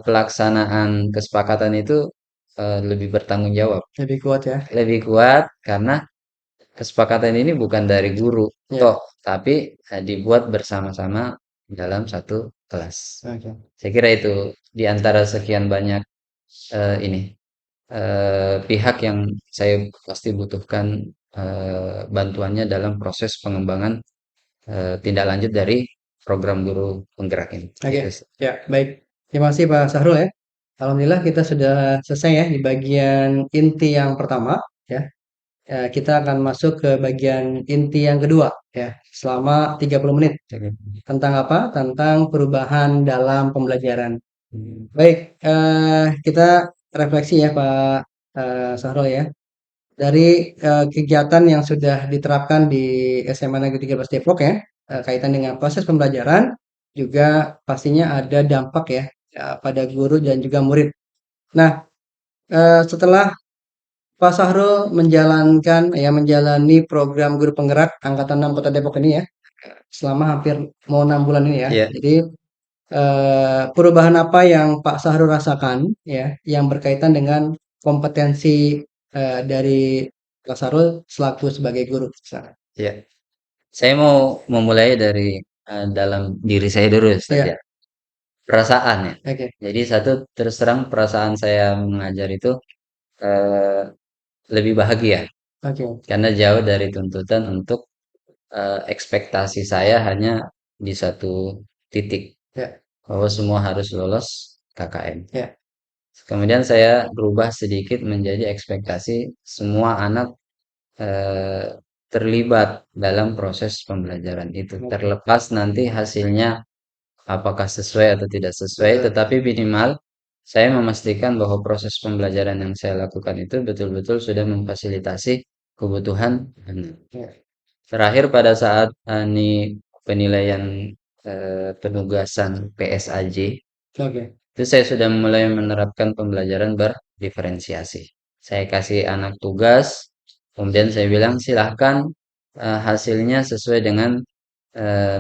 pelaksanaan kesepakatan itu lebih bertanggung jawab, lebih kuat ya, lebih kuat, karena kesepakatan ini bukan dari guru ya, toh, tapi dibuat bersama-sama dalam satu kelas. oke. Saya kira itu di antara sekian banyak ini pihak yang saya pasti butuhkan bantuannya dalam proses pengembangan tindak lanjut dari program guru penggerak ini. Oke, Itu sih. ya, baik. Terima kasih Pak Sahrul ya. Alhamdulillah kita sudah selesai ya di bagian inti yang pertama ya. Kita akan masuk ke bagian inti yang kedua ya, selama 30 menit. Tentang apa? Tentang perubahan dalam pembelajaran. Baik, kita refleksi ya Pak Sahrul ya. Dari kegiatan yang sudah diterapkan di SMA Negeri 13 Depok ya, kaitan dengan proses pembelajaran, juga pastinya ada dampak ya, pada guru dan juga murid. Nah, setelah Pak Sahrul menjalani program guru penggerak angkatan 6 Kota Depok ini ya, selama hampir mau 6 bulan ini ya. Iya, Jadi, perubahan apa yang Pak Sahrul rasakan ya, yang berkaitan dengan kompetensi, dari Pak Sahrul selaku sebagai guru? Silakan. iya. Saya mau memulai dari dalam diri saya dulu, Ustaz Iya, ya. Perasaan ya. oke, Jadi satu, terus terang perasaan saya mengajar itu eh, lebih bahagia oke, karena jauh dari tuntutan untuk ekspektasi saya hanya di satu titik, ya, bahwa semua harus lolos KKM. ya, Kemudian saya berubah sedikit menjadi ekspektasi semua anak eh, terlibat dalam proses pembelajaran itu. oke, Terlepas nanti hasilnya apakah sesuai atau tidak sesuai, betul, tetapi minimal saya memastikan bahwa proses pembelajaran yang saya lakukan itu betul-betul sudah memfasilitasi kebutuhan anak. Ya. Terakhir pada saat penilaian penugasan PSAJ, Oke. itu saya sudah mulai menerapkan pembelajaran berdiferensiasi. Saya kasih anak tugas, kemudian saya bilang silahkan hasilnya sesuai dengan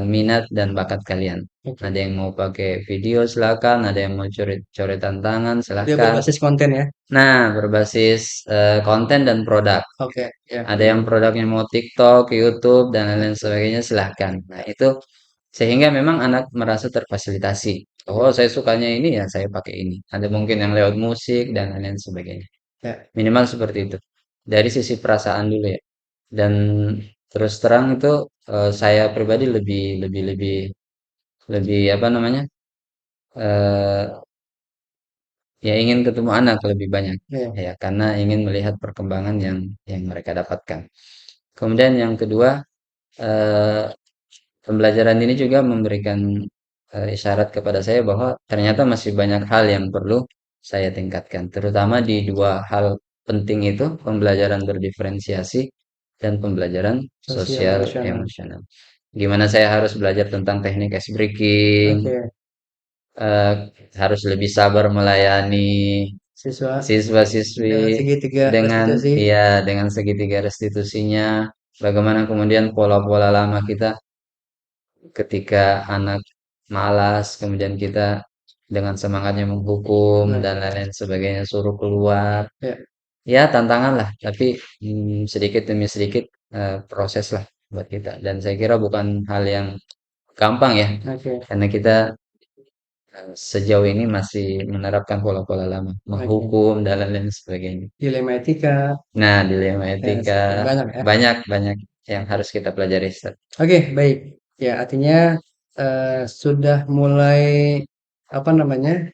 minat dan bakat kalian. Oke. Ada yang mau pakai video silakan, ada yang mau coret-coretan tangan Dia silakan. berbasis konten ya. Nah, berbasis konten dan produk. Oke. Ya. Ada yang produknya mau TikTok, YouTube, dan lain-lain sebagainya, silahkan. Nah, itu sehingga memang anak merasa terfasilitasi. Oh, saya sukanya ini ya, saya pakai ini. Ada mungkin yang lewat musik dan lain-lain sebagainya. Ya. Minimal seperti itu. Dari sisi perasaan dulu ya. Dan terus terang itu saya pribadi lebih lebih lebih lebih apa namanya? eh Ya ingin ketemu anak lebih banyak Ya. ya karena ingin melihat perkembangan yang mereka dapatkan. Kemudian yang kedua, eh, pembelajaran ini juga memberikan isyarat kepada saya bahwa ternyata masih banyak hal yang perlu saya tingkatkan, terutama di dua hal penting itu, pembelajaran berdiferensiasi dan pembelajaran Sosial sosial emosional. emosional. Gimana saya harus belajar tentang teknik ice breaking, Oke. eh, harus lebih sabar melayani Siswa siswa-siswi segitiga dengan restitusi. dengan segitiga restitusinya, bagaimana kemudian pola-pola lama kita ketika anak malas, kemudian kita dengan semangatnya menghukum Nah, dan lain-lain sebagainya, suruh keluar. ya. Ya, tantangan lah, tapi sedikit demi sedikit proses lah buat kita. Dan saya kira bukan hal yang gampang ya, Oke. karena kita sejauh ini masih menerapkan pola-pola lama, Oke. menghukum dan lain-lain sebagainya. Dilema etika. Nah, dilema Ya, etika banyak ya. banyak banyak yang harus kita pelajari, Ustaz. Oke, baik. Ya, artinya sudah mulai apa namanya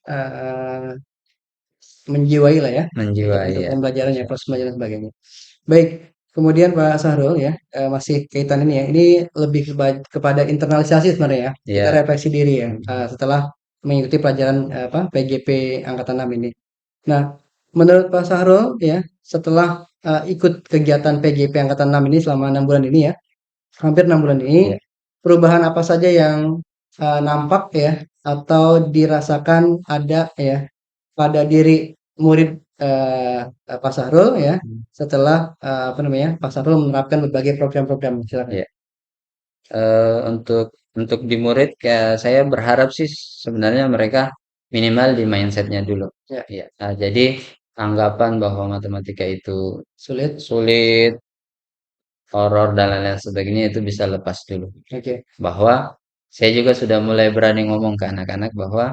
menjiwai lah ya, ya Menjiwai untuk ya. pembelajarannya, Masya proses pembelajaran dan sebagainya. Baik, kemudian Pak Sahrul ya, masih kaitan ini ya, ini lebih kepada internalisasi sebenarnya ya, kita Ya, refleksi diri ya, setelah mengikuti pelajaran apa PGP Angkatan 6 ini. Nah, menurut Pak Sahrul ya, setelah ikut kegiatan PGP Angkatan 6 ini selama 6 bulan ini ya, hampir 6 bulan ini, ya. perubahan apa saja yang nampak ya atau dirasakan ada ya pada diri murid Pak Sahrul ya setelah apa namanya Pak Sahrul menerapkan berbagai program-program silakan. Ya. Untuk di murid kayak saya berharap sih sebenarnya mereka minimal di mindsetnya dulu. Ya, Ya. Jadi anggapan bahwa matematika itu sulit. sulit, horor dan lain-lain sebagainya itu bisa lepas dulu. Oke. Bahwa saya juga sudah mulai berani ngomong ke anak-anak bahwa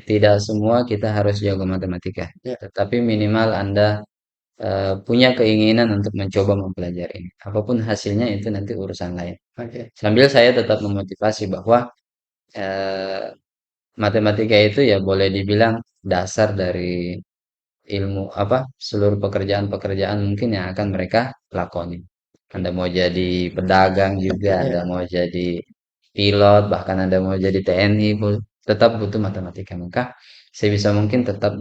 tidak semua kita harus jago matematika, Ya, tetapi minimal Anda punya keinginan untuk mencoba mempelajari ini. Apapun hasilnya itu nanti urusan lain. oke. Sambil saya tetap memotivasi bahwa eh, matematika itu ya boleh dibilang dasar dari ilmu apa seluruh pekerjaan-pekerjaan mungkin yang akan mereka lakoni. Anda mau jadi pedagang juga, Anda Ya, mau jadi pilot, bahkan Anda mau jadi TNI pun tetap butuh matematika. Maka sebisa mungkin tetap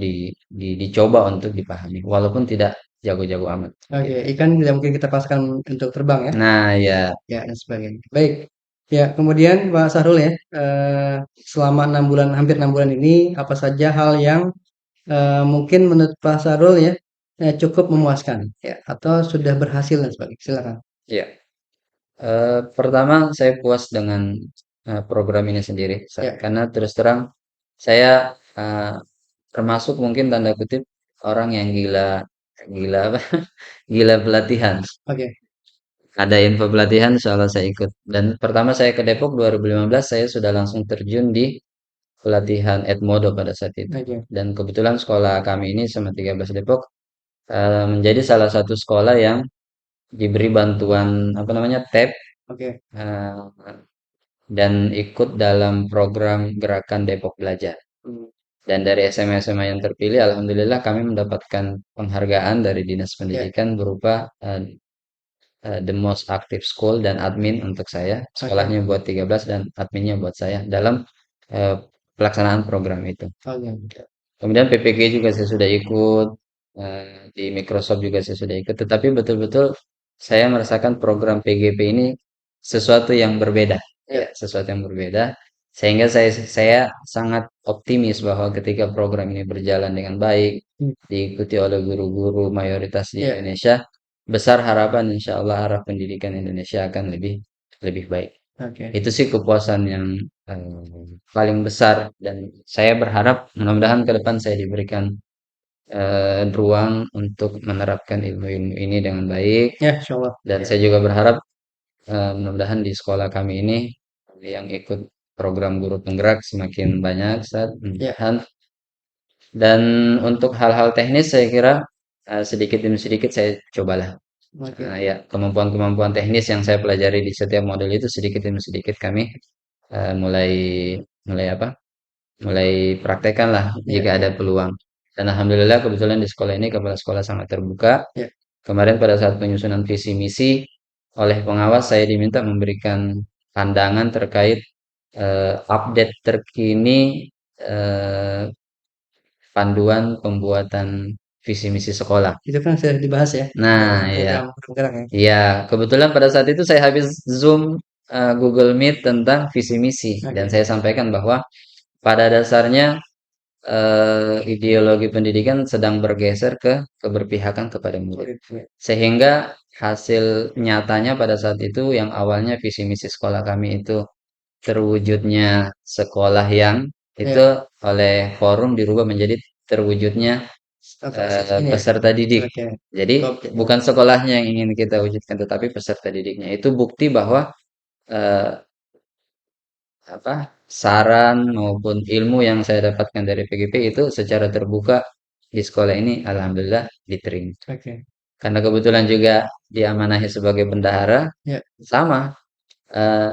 dicoba untuk dipahami, walaupun tidak jago-jago amat. oke. Gitu. Ikan tidak mungkin kita paskan untuk terbang ya. Nah, ya, Ya, dan sebagainya. Baik. Ya, kemudian Pak Sahrul ya, selama 6 bulan, hampir 6 bulan ini, apa saja hal yang mungkin menurut Pak Sahrul ya, cukup memuaskan ya, atau sudah berhasil dan sebagainya. Silakan. ya. Pertama, saya puas dengan program ini sendiri, Ya, karena terus terang saya termasuk mungkin tanda kutip orang yang gila, gila apa? Gila pelatihan. oke, Ada info pelatihan, soalnya saya ikut. Dan pertama saya ke Depok 2015, saya sudah langsung terjun di pelatihan Edmodo pada saat itu. oke, Dan kebetulan sekolah kami ini sama 13 Depok menjadi salah satu sekolah yang diberi bantuan apa namanya TAP oke. eh, dan ikut dalam program Gerakan Depok Belajar. Hmm, Dan dari SMA-SMA yang terpilih, alhamdulillah kami mendapatkan penghargaan dari Dinas ya, Pendidikan berupa the most active school dan admin untuk saya. oke, Sekolahnya buat 13 dan adminnya buat saya dalam eh, pelaksanaan program itu. oke. Kemudian PPG juga saya sudah ikut, di Microsoft juga saya sudah ikut, tetapi betul-betul saya merasakan program PGP ini sesuatu yang berbeda, ya, sesuatu yang berbeda, sehingga saya sangat optimis bahwa ketika program ini berjalan dengan baik, diikuti oleh guru-guru mayoritas di Indonesia, besar harapan insya Allah arah pendidikan Indonesia akan lebih lebih baik. Itu sih kepuasan yang paling besar, dan saya berharap mudah-mudahan ke depan saya diberikan ruang untuk menerapkan ilmu-ilmu ini dengan baik, Ya, insya Allah. dan saya juga berharap mudah-mudahan di sekolah kami ini yang ikut program guru penggerak semakin banyak, Ustaz, mudah-mudahan. Dan untuk hal-hal teknis saya kira sedikit demi sedikit saya cobalah. Ya, kemampuan-kemampuan teknis yang saya pelajari di setiap modul itu sedikit demi sedikit kami mulai mulai apa? Mulai praktekkan lah jika ada peluang. Dan alhamdulillah kebetulan di sekolah ini kepala sekolah sangat terbuka. Kemarin pada saat penyusunan visi misi oleh pengawas saya diminta memberikan pandangan terkait update terkini eh, panduan pembuatan visi misi sekolah. Itu kan sudah dibahas ya. Nah, ya. Program penggerak ya. Iya, kebetulan pada saat itu saya habis Zoom Google Meet tentang visi misi, dan saya sampaikan bahwa pada dasarnya ideologi pendidikan sedang bergeser ke keberpihakan kepada murid. Sehingga hasil nyatanya pada saat itu yang awalnya visi misi sekolah kami itu terwujudnya sekolah yang itu oleh forum dirubah menjadi terwujudnya peserta didik. Jadi bukan sekolahnya yang ingin kita wujudkan, tetapi peserta didiknya. Itu bukti bahwa eh, saran maupun ilmu yang saya dapatkan dari PGP itu secara terbuka di sekolah ini alhamdulillah diterima. Karena kebetulan juga diamanahi sebagai bendahara, sama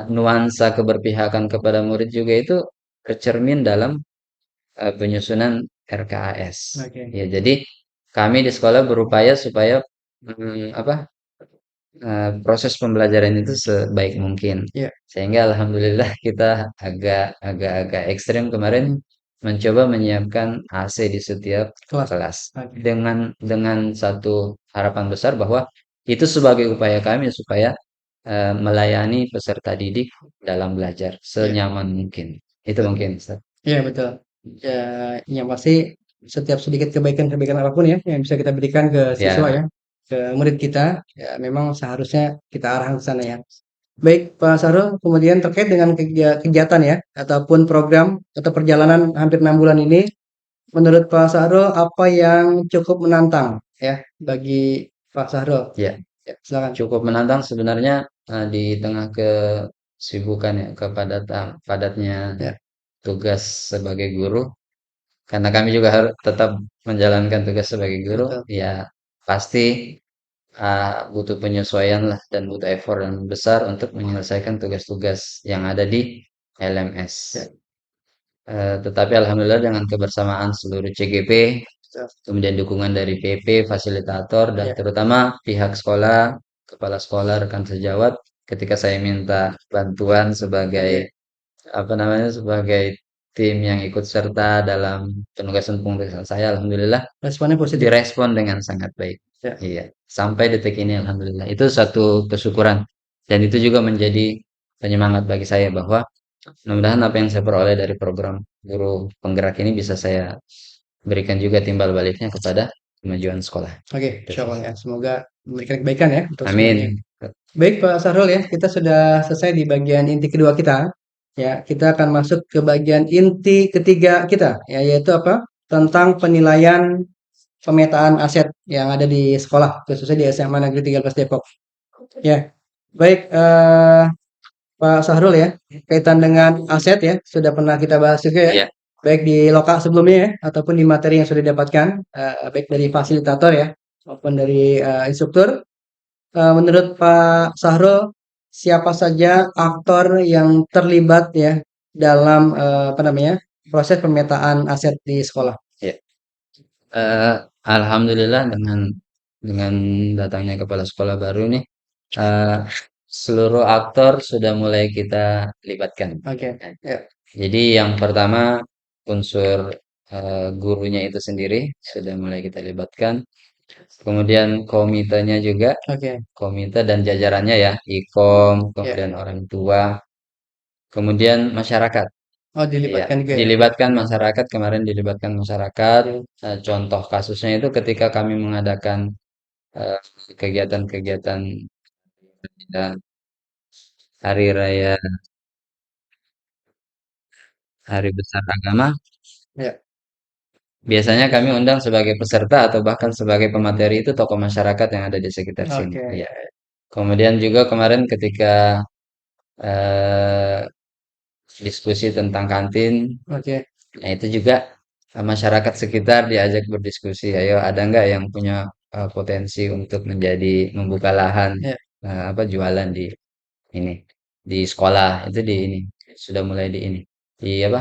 nuansa keberpihakan kepada murid juga itu tercermin dalam penyusunan RKAS. Ya, jadi kami di sekolah berupaya supaya proses pembelajaran itu sebaik mungkin. Sehingga alhamdulillah kita agak ekstrem kemarin mencoba menyiapkan AC di setiap kelas dengan satu harapan besar bahwa itu sebagai upaya kami supaya melayani peserta didik dalam belajar senyaman mungkin. Itu mungkin, Ustaz. Iya, betul. Ya, yang pasti setiap sedikit kebaikan-kebaikan apapun ya yang bisa kita berikan ke siswa ya, ke murid kita, ya memang seharusnya kita arahkan ke sana ya. Baik, Pak Sarul, kemudian terkait dengan kegiatan ya, ataupun program atau perjalanan hampir 6 bulan ini, menurut Pak Sarul apa yang cukup menantang ya bagi Pak Sarul? Ya, Silakan. cukup menantang sebenarnya di tengah kesibukan ya, padatnya tugas sebagai guru. Karena kami juga harus tetap menjalankan tugas sebagai guru, ya pasti butuh penyesuaian lah dan butuh effort yang besar untuk menyelesaikan tugas-tugas yang ada di LMS. Tetapi alhamdulillah dengan kebersamaan seluruh CGP, kemudian dukungan dari PP, fasilitator, dan terutama pihak sekolah, kepala sekolah, rekan sejawat, ketika saya minta bantuan sebagai sebagai tim yang ikut serta dalam penugasan-penugasan saya, alhamdulillah Responnya positif. direspon dengan sangat baik. Iya, sampai detik ini alhamdulillah. Itu satu kesyukuran, dan itu juga menjadi penyemangat bagi saya bahwa mudah-mudahan apa yang saya peroleh dari program guru penggerak ini bisa saya berikan juga timbal baliknya kepada kemajuan sekolah. Oke, insya Allah ya. Semoga memberikan kebaikan ya untuk semuanya. Amin. Baik Pak Sarul ya, kita sudah selesai di bagian inti kedua kita. Ya, kita akan masuk ke bagian inti ketiga kita, ya, yaitu apa? Tentang penilaian pemetaan aset yang ada di sekolah, khususnya di SMA Negeri 13 Depok. Ya, baik Pak Sahrul ya, kaitan dengan aset ya, sudah pernah kita bahas juga ya. Iya. Baik di lokal sebelumnya ya, ataupun di materi yang sudah didapatkan, baik dari fasilitator ya, maupun dari instruktur. Menurut Pak Sahrul, siapa saja aktor yang terlibat ya dalam proses pemetaan aset di sekolah? Ya. Alhamdulillah dengan datangnya kepala sekolah baru nih, seluruh aktor sudah mulai kita libatkan. Oke. Ya. Jadi yang pertama unsur gurunya itu sendiri sudah mulai kita libatkan. Kemudian komitenya juga, Oke. komite dan jajarannya ya, IKOM, Ya. kemudian orang tua, kemudian masyarakat. Oh, Iya, dilibatkan juga ya. dilibatkan masyarakat, kemarin dilibatkan masyarakat. Oke. Contoh kasusnya itu ketika kami mengadakan eh, kegiatan-kegiatan ya, hari raya, hari besar agama, Ya. biasanya kami undang sebagai peserta atau bahkan sebagai pemateri itu tokoh masyarakat yang ada di sekitar sini. Oke. Iya. Kemudian juga kemarin ketika eh, diskusi tentang kantin, Oke. nah itu juga masyarakat sekitar diajak berdiskusi. Ayo, ada nggak yang punya potensi untuk menjadi membuka lahan Ya. apa jualan di ini di sekolah itu di ini sudah mulai di ini di apa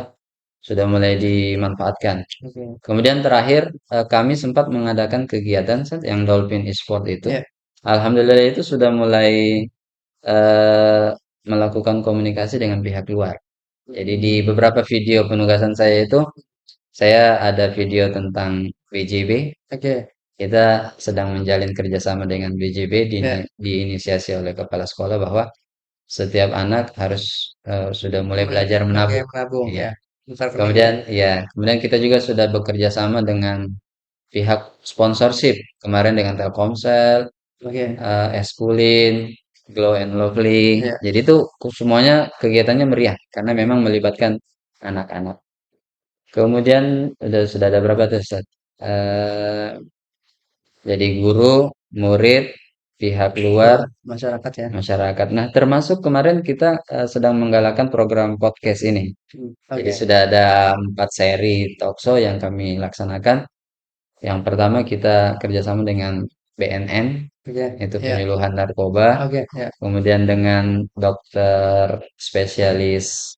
sudah mulai dimanfaatkan. Oke. Kemudian terakhir kami sempat mengadakan kegiatan yang Dolphin Esport itu. Ya. Alhamdulillah itu sudah mulai eh, melakukan komunikasi dengan pihak luar. Jadi di beberapa video penugasan saya itu, saya ada video tentang BJB. Oke. Kita sedang menjalin kerjasama dengan BJB Ya. diinisiasi oleh kepala sekolah bahwa setiap anak harus sudah mulai belajar Oke, menabung. menabung Iya. ya. Besar penting. Kemudian kita juga sudah bekerja sama dengan pihak sponsorship kemarin dengan Telkomsel, Oke. Eskulin, Glow and Lovely. Ya. Jadi itu semuanya kegiatannya meriah karena memang melibatkan anak-anak. Kemudian sudah ada berapa tuh Ustaz? Eh, jadi guru, murid, pihak luar, Masyarakat ya. masyarakat. Nah, termasuk kemarin kita sedang menggalakkan program podcast ini. Jadi Oke. sudah ada 4 seri talkshow yang kami laksanakan. Yang pertama kita kerjasama dengan BNN, Oke. itu Ya. penyuluhan narkoba. Oke. Ya. Kemudian dengan dokter spesialis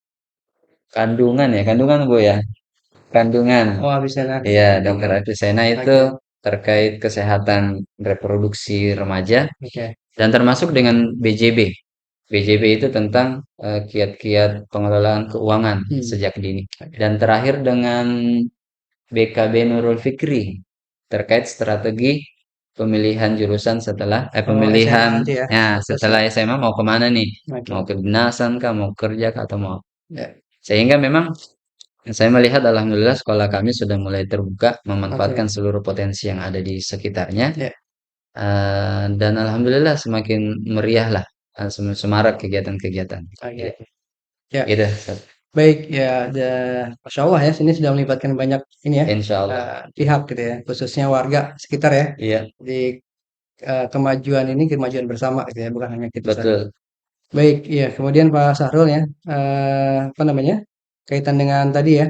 kandungan ya, kandungan Bu ya, kandungan. Oh, bisa lah. Iya, dokter Apisena itu Oke. terkait kesehatan reproduksi remaja Oke. dan termasuk dengan BJB. BJB itu tentang kiat-kiat pengelolaan keuangan sejak dini. Dan terakhir dengan BKB Nurul Fikri terkait strategi pemilihan jurusan setelah pemilihan SMA nanti ya. ya setelah SMA mau kemana nih? Oke. Mau ke kedinasan kah, mau kerja kah, atau mau Ya. sehingga memang saya melihat alhamdulillah sekolah kami sudah mulai terbuka memanfaatkan Oke. seluruh potensi yang ada di sekitarnya. Ya. Dan alhamdulillah semakin meriah lah semarak kegiatan-kegiatan. Oke. Ya. Gitu. Ustaz. Baik ya, Masya Allah ya, sini sudah melibatkan banyak ini ya, Insya Allah. pihak gitu ya, khususnya warga sekitar ya, Iya, di kemajuan ini kemajuan bersama gitu ya, bukan hanya kita saja. betul. Baik, iya. Kemudian Pak Sahrul ya, apa namanya, kaitan dengan tadi ya,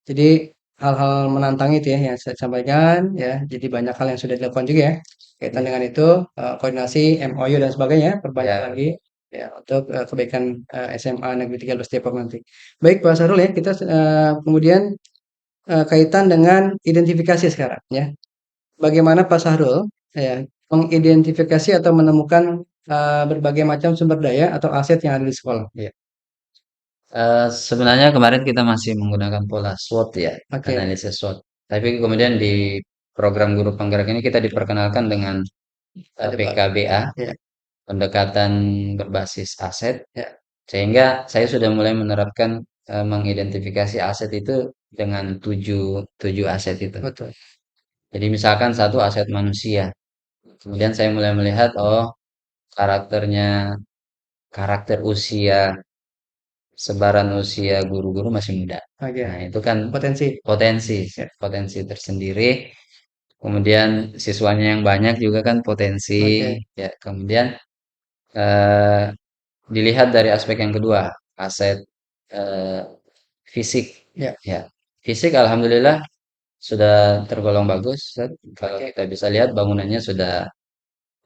jadi hal-hal menantang itu ya yang saya sampaikan ya, jadi banyak hal yang sudah dilakukan juga ya, kaitan dengan itu, koordinasi, MOU dan sebagainya, perbanyak Ya, lagi ya untuk kebaikan SMA Negeri 13 Depok nanti. Baik Pak Sahrul ya, kita kemudian kaitan dengan identifikasi sekarang ya. Bagaimana Pak Sahrul ya mengidentifikasi atau menemukan berbagai macam sumber daya atau aset yang ada di sekolah? iya. Sebenarnya kemarin kita masih menggunakan pola SWOT ya, Oke. analisis SWOT. Tapi kemudian di program guru penggerak ini kita diperkenalkan dengan Ada Pak. PKBA, Ya. pendekatan berbasis aset, Ya. sehingga saya sudah mulai menerapkan mengidentifikasi aset itu dengan tujuh aset itu. Betul. Jadi misalkan satu aset manusia, kemudian saya mulai melihat oh karakternya, karakter usia, sebaran usia guru-guru masih muda. Oke. Nah, itu kan Potensi. potensi, Ya. potensi tersendiri. Kemudian siswanya yang banyak juga kan potensi. Oke. Ya, kemudian eh, dilihat dari aspek yang kedua, aset eh, fisik. Ya. Ya, fisik alhamdulillah sudah tergolong bagus. Ustaz. Kalau Oke. kita bisa lihat bangunannya sudah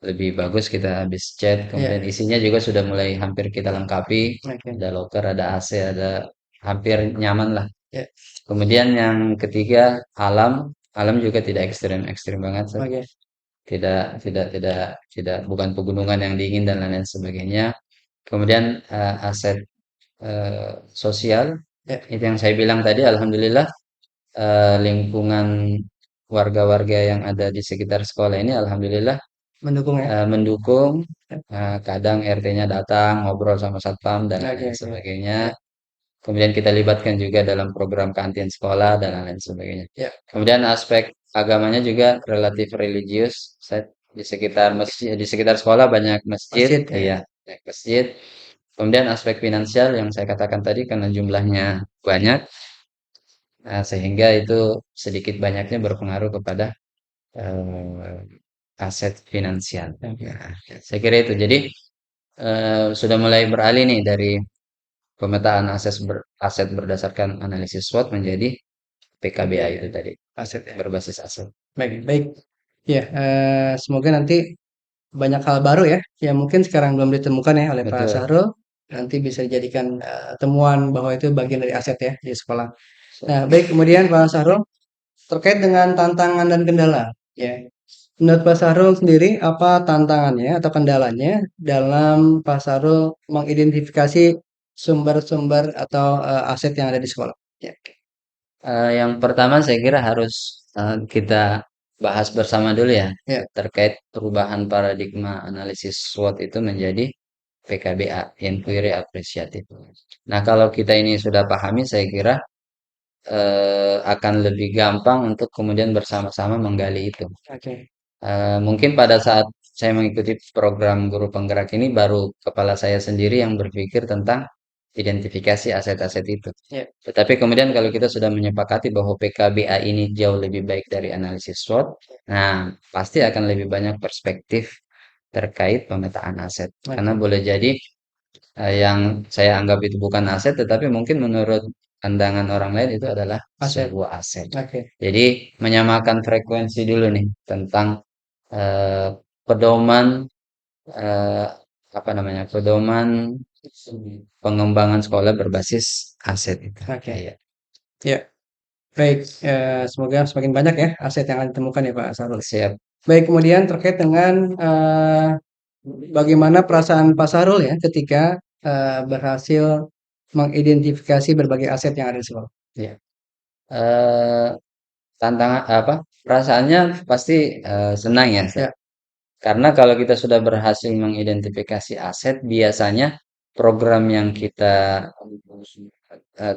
lebih bagus, kita habis cat, Ya. kemudian isinya juga sudah mulai hampir kita lengkapi. Oke. Ada loker, ada AC, ada hampir nyaman lah. Ya. Kemudian yang ketiga alam, alam juga tidak ekstrim-ekstrim banget, Ustaz. Oke. Tidak bukan pegunungan yang dingin dan lain-lain sebagainya. Kemudian aset sosial Ya. itu yang saya bilang tadi, alhamdulillah lingkungan warga-warga yang ada di sekitar sekolah ini alhamdulillah Mendukung ya. mendukung. Kadang RT-nya datang ngobrol sama satpam dan Oke, lain oke. sebagainya. Kemudian kita libatkan juga dalam program kantin sekolah dan lain sebagainya. Ya. Kemudian aspek agamanya juga relatif religius. Saya di sekitar masjid, di sekitar sekolah banyak masjid, Masjid ya. iya, banyak masjid. Kemudian aspek finansial yang saya katakan tadi karena jumlahnya banyak, sehingga itu sedikit banyaknya berpengaruh kepada eh, aset finansial. Oke. Nah, saya kira itu. Jadi sudah mulai beralih nih dari pemetaan aset berdasarkan analisis SWOT menjadi PKBA itu tadi, Aset ya. berbasis aset. Baik, baik. Ya, semoga nanti banyak hal baru ya, yang mungkin sekarang belum ditemukan ya oleh Pak Betul. Sahrul. Nanti bisa dijadikan temuan bahwa itu bagian dari aset ya di sekolah. Nah, baik kemudian Pak Sahrul terkait dengan tantangan dan kendala, ya. Menurut Pak Sahrul sendiri apa tantangannya atau kendalanya dalam Pak Sahrul mengidentifikasi sumber-sumber atau aset yang ada di sekolah? Ya, Yang pertama saya kira harus kita bahas bersama dulu ya, ya, terkait perubahan paradigma analisis SWOT itu menjadi PKBA, Inquiry Appreciative. Nah, kalau kita ini sudah pahami, saya kira akan lebih gampang untuk kemudian bersama-sama menggali itu. oke, Mungkin pada saat saya mengikuti program guru penggerak ini baru kepala saya sendiri yang berpikir tentang identifikasi aset-aset itu. ya, Tetapi kemudian kalau kita sudah menyepakati bahwa PKBA ini jauh lebih baik dari analisis SWOT, nah pasti akan lebih banyak perspektif terkait pemetaan aset. Karena oke, boleh jadi yang saya anggap itu bukan aset, tetapi mungkin menurut pandangan orang lain itu adalah aset, sebuah aset. oke, Jadi menyamakan frekuensi dulu nih tentang eh, pedoman eh, apa namanya pedoman pengembangan sekolah berbasis aset itu. oke, Iya, ya. Baik, semoga semakin banyak ya aset yang akan ditemukan ya Pak Sahrul. siap. Baik, kemudian terkait dengan bagaimana perasaan Pak Sahrul ya ketika berhasil mengidentifikasi berbagai aset yang ada di sekolah. Iya. Eh, Tantangan apa? Perasaannya pasti senang ya, Ya, karena kalau kita sudah berhasil mengidentifikasi aset, biasanya program yang kita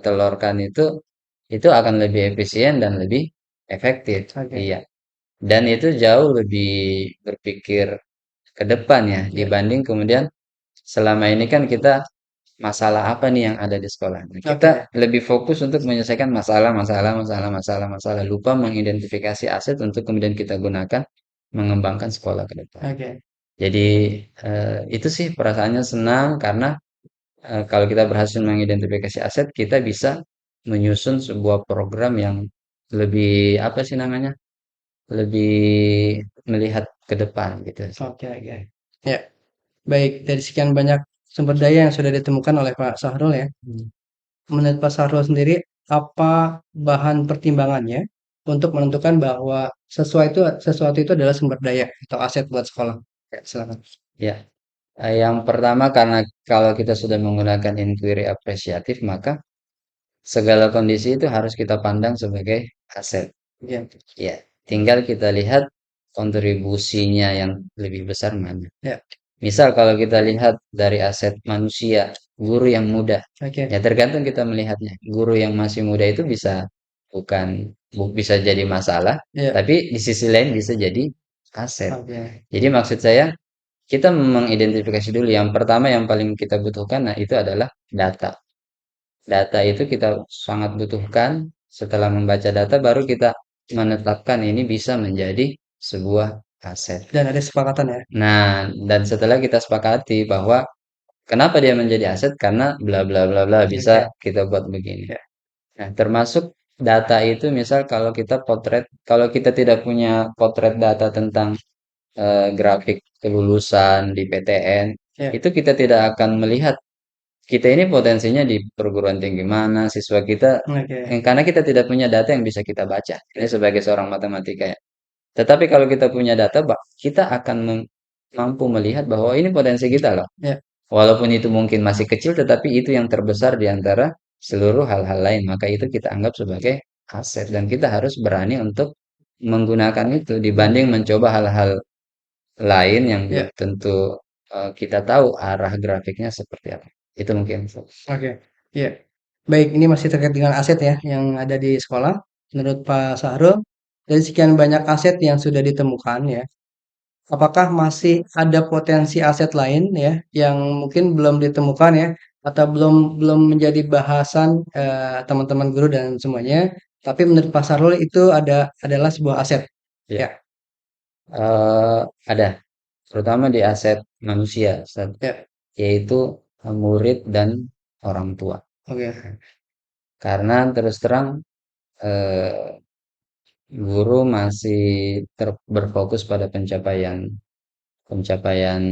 telurkan itu akan lebih efisien dan lebih efektif. oke, Iya. Dan itu jauh lebih berpikir ke depan ya ya, dibanding kemudian selama ini kan kita masalah apa nih yang ada di sekolah. Nah, kita oke, lebih fokus untuk menyelesaikan masalah, lupa mengidentifikasi aset untuk kemudian kita gunakan mengembangkan sekolah ke depan. oke, Jadi itu sih perasaannya senang karena kalau kita berhasil mengidentifikasi aset, kita bisa menyusun sebuah program yang lebih apa sih namanya? Lebih melihat ke depan gitu. oke, oke. Ya, baik dari sekian banyak sumber daya yang sudah ditemukan oleh Pak Sahrul ya. Hmm. Menurut Pak Sahrul sendiri, apa bahan pertimbangannya untuk menentukan bahwa sesuatu itu adalah sumber daya atau aset buat sekolah? Ya, silakan. Ya, yang pertama karena kalau kita sudah menggunakan inquiry apresiatif, maka segala kondisi itu harus kita pandang sebagai aset. Ya, Ya, tinggal kita lihat kontribusinya yang lebih besar mana. ya, Misal kalau kita lihat dari aset manusia, guru yang muda, oke, ya tergantung kita melihatnya. Guru yang masih muda itu bukan bisa jadi masalah, ya, tapi di sisi lain bisa jadi aset. oke, Jadi maksud saya kita mengidentifikasi dulu. Yang pertama yang paling kita butuhkan, nah itu adalah data. Data itu kita sangat butuhkan. Setelah membaca data, baru kita menetapkan ini bisa menjadi sebuah aset. dan ada kesepakatan ya. Nah, dan setelah kita sepakati bahwa kenapa dia menjadi aset, karena bla bla bla bla bisa Oke, kita buat begini. ya, Nah, termasuk data itu misal kalau kita tidak punya potret data tentang grafik kelulusan di PTN, ya, itu kita tidak akan melihat kita ini potensinya di perguruan tinggi mana, siswa kita, oke, karena kita tidak punya data yang bisa kita baca. Ini sebagai seorang matematika ya. Tetapi kalau kita punya data, kita akan mampu melihat bahwa ini potensi kita loh. ya, Walaupun itu mungkin masih kecil, tetapi itu yang terbesar di antara seluruh hal-hal lain. Maka itu kita anggap sebagai aset dan kita harus berani untuk menggunakan itu dibanding mencoba hal-hal lain yang Ya, belum tentu kita tahu arah grafiknya seperti apa. Itu mungkin. oke. Ya. Baik, ini masih terkait dengan aset ya yang ada di sekolah. Menurut Pak Sahrul, dari sekian banyak aset yang sudah ditemukan ya, apakah masih ada potensi aset lain ya yang mungkin belum ditemukan ya atau belum belum menjadi bahasan teman-teman guru dan semuanya, tapi menurut Pak Sahrul itu adalah sebuah aset. Ya, Ya, ada terutama di aset manusia, Ustaz, ya, yaitu murid dan orang tua. oke. Karena terus terang eh, guru masih berfokus pada pencapaian pencapaian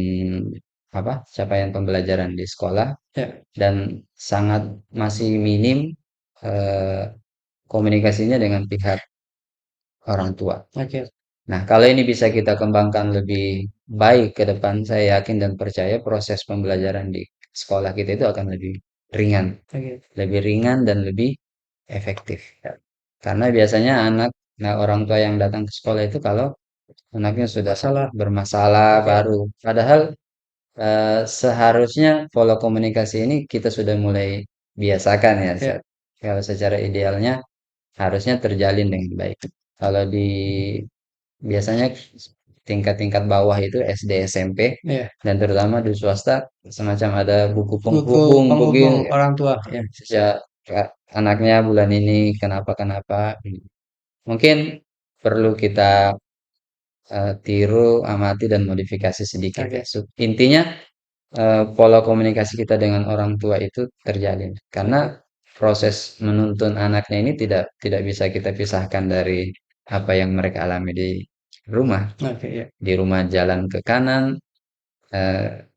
capaian pembelajaran di sekolah Ya, dan sangat masih minim eh, komunikasinya dengan pihak orang tua. oke. Nah, kalau ini bisa kita kembangkan lebih baik ke depan, saya yakin dan percaya proses pembelajaran di sekolah kita itu akan Oke. lebih ringan dan lebih efektif. Ya. Karena biasanya nah orang tua yang datang ke sekolah itu kalau anaknya sudah Masalah. bermasalah Oke. baru. Padahal seharusnya pola komunikasi ini kita sudah mulai biasakan ya, Ya, Ustaz. Kalau secara idealnya harusnya terjalin dengan baik. Kalau di biasanya tingkat-tingkat bawah itu SD, SMP, ya. dan terutama di swasta semacam ada buku Buku penghubung penghubung begini. orang tua. Ya, Ya, anaknya bulan ini kenapa-kenapa. Mungkin perlu kita tiru, amati, dan modifikasi sedikit ya. oke. Intinya pola komunikasi kita dengan orang tua itu terjalin karena Oke. proses menuntun anaknya ini tidak tidak bisa kita pisahkan dari apa yang mereka alami di rumah. Oke, ya. Di rumah jalan ke kanan,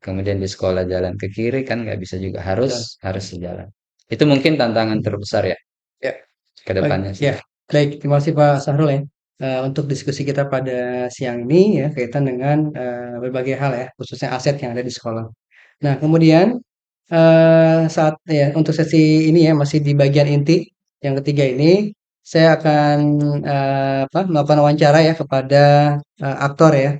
kemudian di sekolah jalan ke kiri kan nggak bisa juga harus Betul. harus sejalan. Itu mungkin tantangan terbesar ya Ya. ke Baik, depannya sih. ya. Baik, terima kasih Pak Sahrul ya. Untuk diskusi kita pada siang ini ya kaitan dengan berbagai hal ya, khususnya aset yang ada di sekolah. Nah, kemudian saat ya untuk sesi ini ya masih di bagian inti yang ketiga ini saya akan melakukan wawancara ya kepada aktor ya.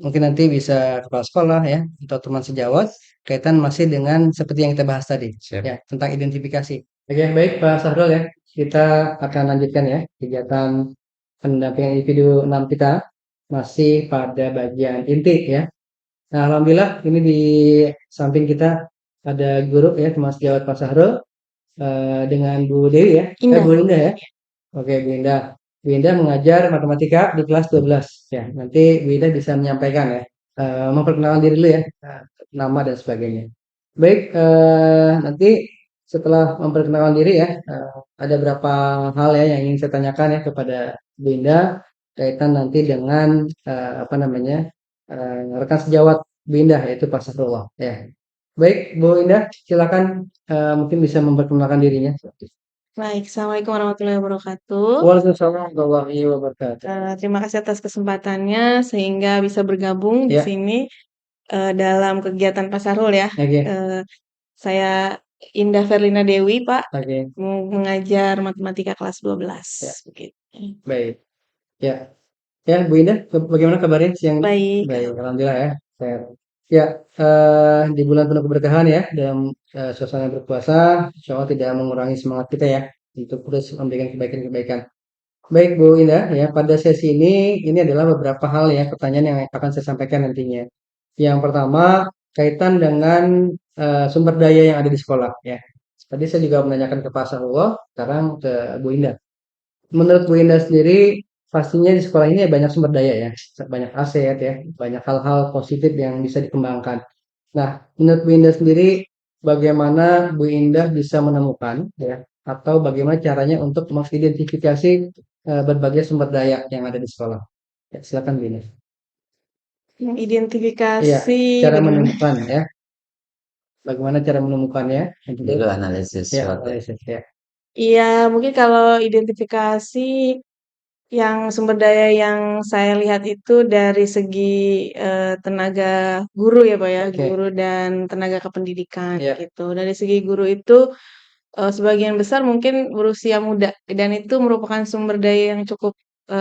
Mungkin nanti bisa kepala sekolah ya atau teman sejawat kaitan masih dengan seperti yang kita bahas tadi Siap. ya tentang identifikasi. Oke, baik Pak Sahrul ya. Kita akan lanjutkan ya kegiatan pendampingan individu 6 kita masih pada bagian inti ya. Nah, alhamdulillah ini di samping kita ada guru ya, teman sejawat Pak Sahrul dengan Bu Dewi ya. Indah. Bu Indah ya. Oke, Bu Indah. Bu Indah mengajar matematika di kelas 12 ya. Nanti Bu Indah bisa menyampaikan ya, memperkenalkan diri dulu ya, nama dan sebagainya. Baik, nanti setelah memperkenalkan diri ya, ada beberapa hal ya yang ingin saya tanyakan ya kepada Bu Indah kaitan nanti dengan apa namanya rekan sejawat Bu Indah yaitu Pak Sahrullah ya. Baik, Bu Indah, silakan mungkin bisa memperkenalkan dirinya. Baik, Assalamualaikum warahmatullahi wabarakatuh. Waalaikumsalam warahmatullahi wabarakatuh. Terima kasih atas kesempatannya sehingga bisa bergabung di Ya, sini dalam kegiatan Pak Sarul ya. oke, Eh, saya Indah Verlina Dewi, Pak, oke, mengajar matematika kelas 12. ya, Begitu. baik. Ya, ya, Bu Indah, bagaimana kabarnya siang ini? Baik, Baik, alhamdulillah ya. Sehat. Ya, di bulan penuh keberkahan ya, dalam suasana berpuasa, insya Allah tidak mengurangi semangat kita ya untuk terus memberikan kebaikan-kebaikan. Baik, Bu Indah, ya pada sesi ini adalah beberapa hal ya pertanyaan yang akan saya sampaikan nantinya. Yang pertama kaitan dengan sumber daya yang ada di sekolah ya. Tadi saya juga menanyakan ke Pak Sarullah, sekarang ke Bu Indah. Menurut Bu Indah sendiri, pastinya di sekolah ini banyak sumber daya ya, banyak aset ya, banyak hal-hal positif yang bisa dikembangkan. Nah, menurut Bu Indah sendiri, bagaimana Bu Indah bisa menemukan ya, atau bagaimana caranya untuk mengidentifikasi berbagai sumber daya yang ada di sekolah? Ya, silakan Bu Indah. Iya, identifikasi cara dengan menemukan ya, bagaimana cara menemukannya? Dan juga, Itu analisis ya, SWOT ya. analisis ya. Iya, mungkin kalau identifikasi yang sumber daya yang saya lihat itu dari segi tenaga guru ya Pak ya, Oke, guru dan tenaga kependidikan ya, gitu. Dari segi guru itu sebagian besar mungkin berusia muda dan itu merupakan sumber daya yang cukup,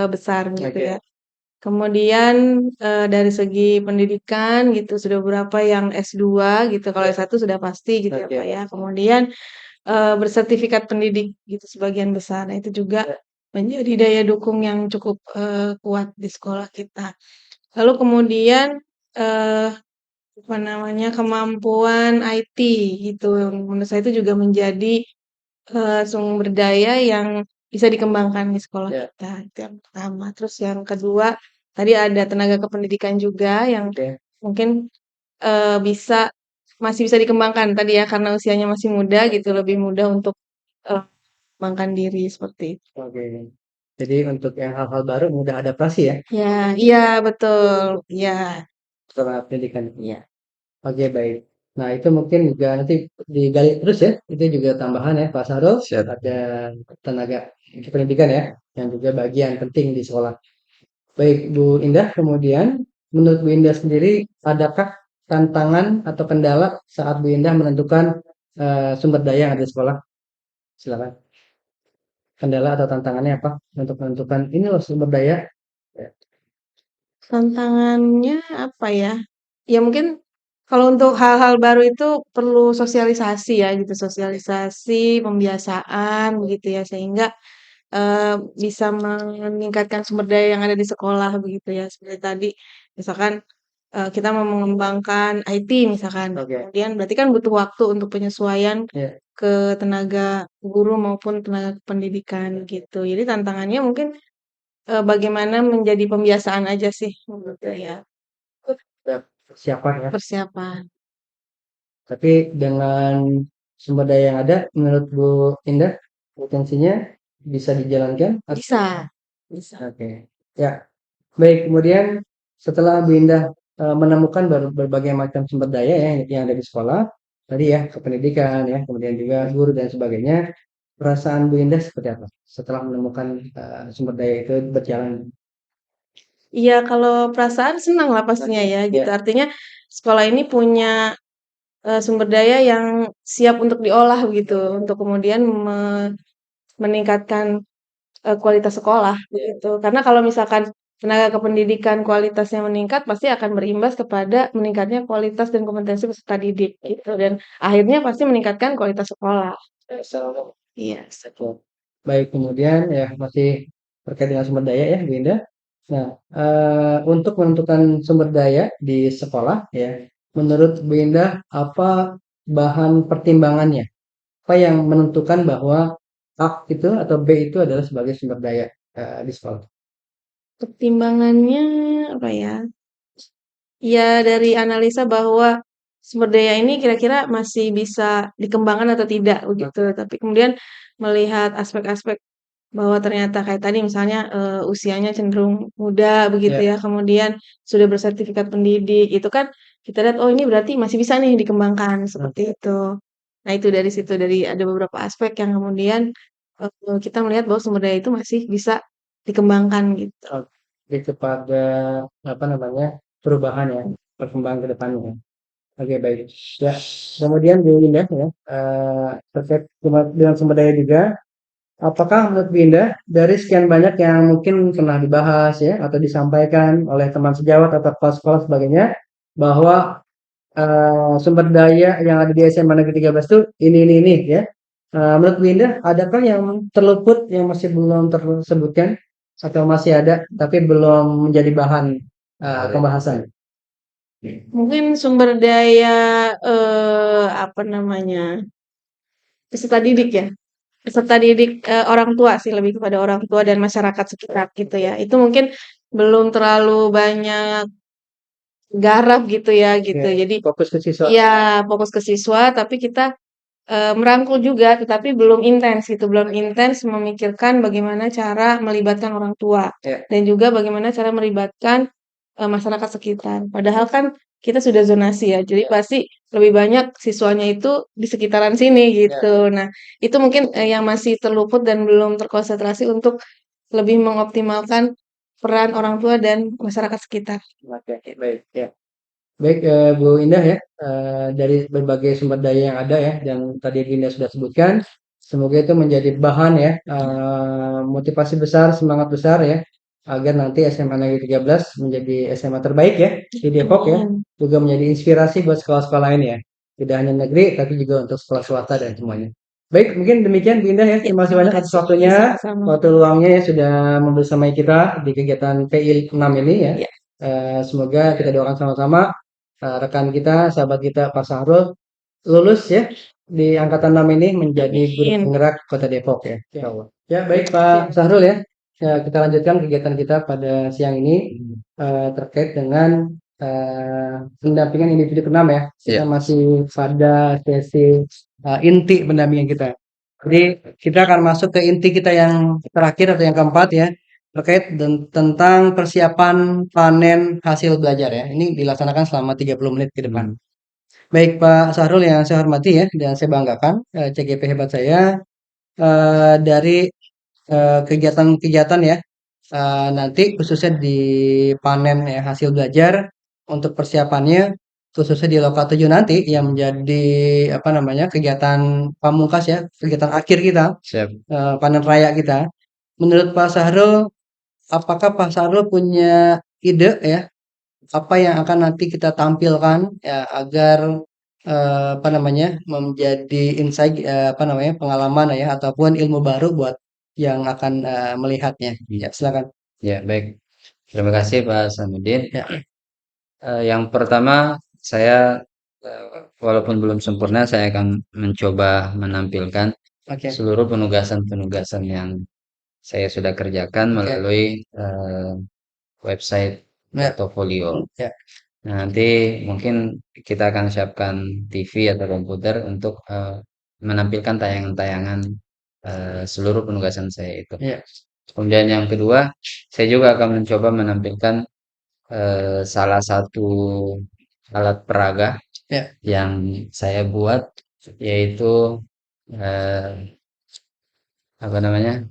besar gitu Oke. ya. Kemudian, dari segi pendidikan gitu sudah beberapa yang S2 gitu, kalau S1 sudah pasti gitu ya, Oke. Pak, ya. Kemudian, bersertifikat pendidik gitu sebagian besar. Nah itu juga menjadi daya dukung yang cukup, kuat di sekolah kita. Lalu kemudian, eee, apa namanya, kemampuan IT gitu, menurut saya itu juga menjadi, sumber daya yang bisa dikembangkan di sekolah Ya. kita, itu yang pertama. Terus yang kedua, tadi ada tenaga kependidikan juga yang Oke. mungkin, masih bisa dikembangkan tadi ya, karena usianya masih muda gitu, lebih mudah untuk, eee, mengembangkan diri seperti itu. Oke. Jadi untuk yang hal-hal baru mudah adaptasi ya Ya, iya betul, iya, setelah pendidikan. iya. Oke, baik. Nah, itu mungkin juga nanti digali terus ya. Itu juga tambahan ya, Pak Sarul. Siap. Ada tenaga pendidikan ya, yang juga bagian penting di sekolah. Baik, Bu Indah, kemudian menurut Bu Indah sendiri, adakah tantangan atau kendala saat Bu Indah menentukan sumber daya yang ada di sekolah? Silakan. Kendala atau tantangannya apa untuk menentukan ini loh sumber daya? Ya. Tantangannya apa ya? Ya mungkin kalau untuk hal-hal baru itu perlu sosialisasi ya gitu, sosialisasi, pembiasaan begitu ya, sehingga, bisa meningkatkan sumber daya yang ada di sekolah begitu ya. Seperti tadi misalkan, kita mau mengembangkan IT misalkan, Oke. kemudian berarti kan butuh waktu untuk penyesuaian Ya. ke tenaga guru maupun tenaga pendidikan gitu. Jadi tantangannya mungkin, bagaimana menjadi pembiasaan aja sih menurut saya, Ya, persiapan ya. persiapan. Tapi dengan sumber daya yang ada, menurut Bu Indah, potensinya bisa dijalankan? Bisa, bisa. Oke. Ya, baik. Kemudian setelah Bu Indah menemukan berbagai macam sumber daya ya yang ada di sekolah, tadi ya kependidikan ya, kemudian juga guru dan sebagainya, perasaan Bu Indah seperti apa setelah menemukan sumber daya itu berjalan? Iya, kalau perasaan senang lah pastinya ya gitu. Ya, Artinya sekolah ini punya, sumber daya yang siap untuk diolah begitu, untuk kemudian meningkatkan, kualitas sekolah begitu. Karena kalau misalkan tenaga kependidikan kualitasnya meningkat, pasti akan berimbas kepada meningkatnya kualitas dan kompetensi peserta didik gitu, dan akhirnya pasti meningkatkan kualitas sekolah. Iya. oke. Baik, kemudian ya masih terkait dengan sumber daya ya, Bu Indah. Nah, untuk menentukan sumber daya di sekolah ya, menurut Bu Indah apa bahan pertimbangannya? Apa yang menentukan bahwa A itu atau B itu adalah sebagai sumber daya di sekolah? Pertimbangannya apa ya? Ya dari analisa bahwa sumber daya ini kira-kira masih bisa dikembangkan atau tidak begitu. Tapi kemudian melihat aspek-aspek bahwa ternyata kayak tadi misalnya, usianya cenderung muda begitu Ya, ya, kemudian sudah bersertifikat pendidik, itu kan kita lihat, oh ini berarti masih bisa nih dikembangkan, seperti itu. Nah itu dari situ, dari ada beberapa aspek yang kemudian, kita melihat bahwa sumber daya itu masih bisa dikembangkan gitu. lebih kepada apa namanya perubahan ya, perkembangan ke depannya. Oke, baik. Ya, kemudian Bu Indah ya, terkait dengan sumber daya juga, apakah menurut Bu Indah dari sekian banyak yang mungkin pernah dibahas ya atau disampaikan oleh teman sejawat atau kepala sekolah sebagainya, bahwa sumber daya yang ada di SMA Negeri 13 itu ini ya. Menurut Bu Indah, adakah yang terluput yang masih belum tersebutkan atau masih ada tapi belum menjadi bahan pembahasan? Mungkin sumber daya, apa namanya, peserta didik ya? Peserta didik, orang tua sih, lebih kepada orang tua dan masyarakat sekitar gitu ya. Itu mungkin belum terlalu banyak garap gitu ya, gitu. Oke, Jadi fokus ke siswa. ya fokus ke siswa, tapi kita, merangkul juga, tetapi belum intens gitu, belum intens memikirkan bagaimana cara melibatkan orang tua, Ya, dan juga bagaimana cara melibatkan, masyarakat sekitar. Padahal kan kita sudah zonasi ya, jadi pasti lebih banyak siswanya itu di sekitaran sini ya. gitu. Nah, itu mungkin, yang masih terluput dan belum terkonsentrasi untuk lebih mengoptimalkan peran orang tua dan masyarakat sekitar. Oke, baik ya. Baik, Bu Indah ya, dari berbagai sumber daya yang ada ya, dan tadi Bu Indah sudah sebutkan, Semoga itu menjadi bahan ya, motivasi besar, semangat besar ya, agar nanti SMA Negeri 13 menjadi SMA terbaik ya di Depok ya, Amin. juga menjadi inspirasi buat sekolah-sekolah lain ya. Tidak hanya negeri, tapi juga untuk sekolah swasta dan semuanya. Baik, mungkin demikian Bu Indah ya. Terima kasih banyak atas waktunya, Sama-sama. waktu luangnya ya sudah membersamai kita di kegiatan PI 6 ini ya. Ya. Semoga kita doakan sama-sama rekan kita, sahabat kita Pak Sahrul lulus ya di angkatan 6 ini menjadi guru Amin. penggerak Kota Depok ya. Insya Allah. Ya, baik Pak Sahrul ya. Ya, kita lanjutkan kegiatan kita pada siang ini terkait dengan pendampingan individu ke-6 ya. Kita Iya. masih pada sesi inti pendampingan kita. Jadi kita akan masuk ke inti kita yang terakhir atau yang keempat ya, terkait tentang persiapan panen hasil belajar ya. Ini dilaksanakan selama 30 menit ke depan. Baik Pak Sahrul yang saya hormati ya dan saya banggakan, CGP hebat saya dari kegiatan-kegiatan ya, nanti khususnya di panen ya hasil belajar untuk persiapannya khususnya di Loka 7 nanti yang menjadi apa namanya kegiatan pamungkas ya, kegiatan akhir kita, Siap. panen raya kita. Menurut Pak Sahrul, apakah Pak Sahrul punya ide ya apa yang akan nanti kita tampilkan ya agar apa namanya menjadi insight apa namanya pengalaman ya ataupun ilmu baru buat yang akan melihatnya. Ya, silakan. Ya, baik. Terima kasih Pak Sanudin. Ya, Yang pertama, saya walaupun belum sempurna, saya akan mencoba menampilkan oke. seluruh penugasan-penugasan yang saya sudah kerjakan Oke. melalui website Ya, portofolio. ya, Nah, nanti mungkin kita akan siapkan TV atau komputer untuk menampilkan tayangan-tayangan seluruh penugasan saya itu. ya. Kemudian yang kedua, saya juga akan mencoba menampilkan salah satu alat peraga Ya, yang saya buat, yaitu eh, apa namanya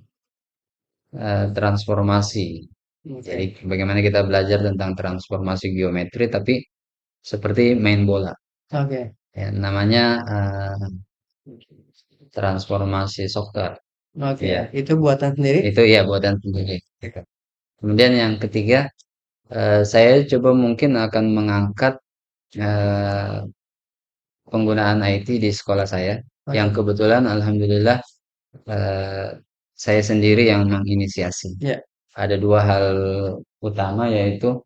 transformasi. Jadi oke. bagaimana kita belajar tentang transformasi geometri, tapi seperti main bola. Oke. Ya, namanya transformasi soccer. Oke, Ya, itu buatan sendiri. itu ya buatan sendiri. Gitu. Kemudian yang ketiga, saya coba mungkin akan mengangkat eh, penggunaan IT di sekolah saya, yang Oke. kebetulan alhamdulillah eh, saya sendiri yang menginisiasi. Ya, Ada dua hal utama yaitu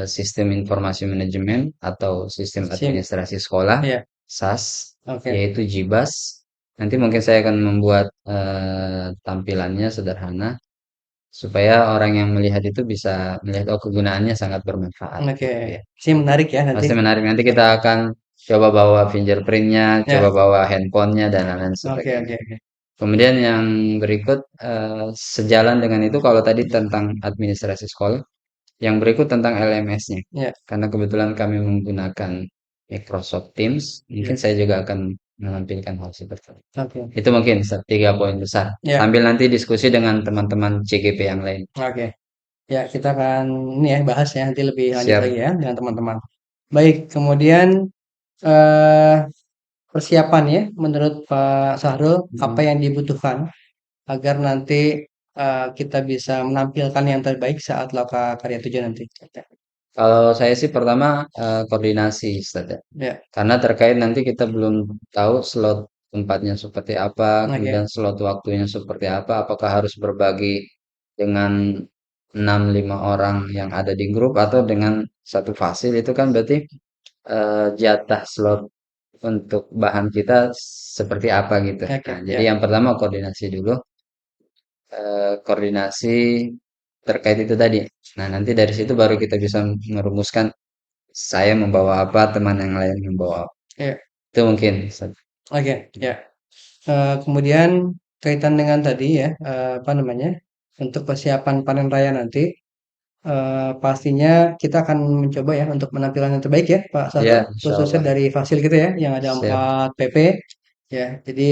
sistem informasi manajemen atau sistem sim. administrasi sekolah Ya, SAS, oke. yaitu JIBAS. Nanti mungkin saya akan membuat tampilannya sederhana supaya orang yang melihat itu bisa melihat oh kegunaannya sangat bermanfaat. Oke. Gitu ya. Sih menarik ya nanti. Pasti menarik. Nanti kita akan coba bawa fingerprintnya, coba Ya, bawa handphonenya dan lain-lain oke, sebagainya. oke, oke. Kemudian yang berikut sejalan dengan itu kalau tadi tentang administrasi sekolah, yang berikut tentang LMS-nya. Ya, Karena kebetulan kami menggunakan Microsoft Teams, mungkin ya, saya juga akan menampilkan hal seperti itu. oke. Itu mungkin tiga poin besar. Ya, Sambil nanti diskusi dengan teman-teman CGP yang lain. oke. Ya, kita akan ini ya bahas ya nanti lebih lanjut Siap. lagi ya dengan teman-teman. Baik, kemudian eh persiapan ya menurut Pak Sahrul apa yang dibutuhkan agar nanti kita bisa menampilkan yang terbaik saat Loka Karya 7 nanti. Kalau saya sih pertama koordinasi, Ustaz ya. Ya, Karena terkait nanti kita belum tahu slot tempatnya seperti apa, oke. kemudian slot waktunya seperti apa, apakah harus berbagi dengan 6-5 orang yang ada di grup atau dengan satu fasil itu kan berarti jatah slot untuk bahan kita seperti apa gitu. Oke, Nah, ya. jadi yang pertama koordinasi dulu, koordinasi terkait itu tadi. Nah, nanti dari situ baru kita bisa merumuskan saya membawa apa, teman yang lain membawa apa. Ya, Itu mungkin. Ustaz. oke, ya. Kemudian kaitan dengan tadi ya, apa namanya? Untuk persiapan panen raya nanti pastinya kita akan mencoba ya untuk menampilkan yang terbaik ya Pak Sahrul, Ya, insya khususnya Allah. dari fasil kita ya yang ada Siap. 4 PP ya. Jadi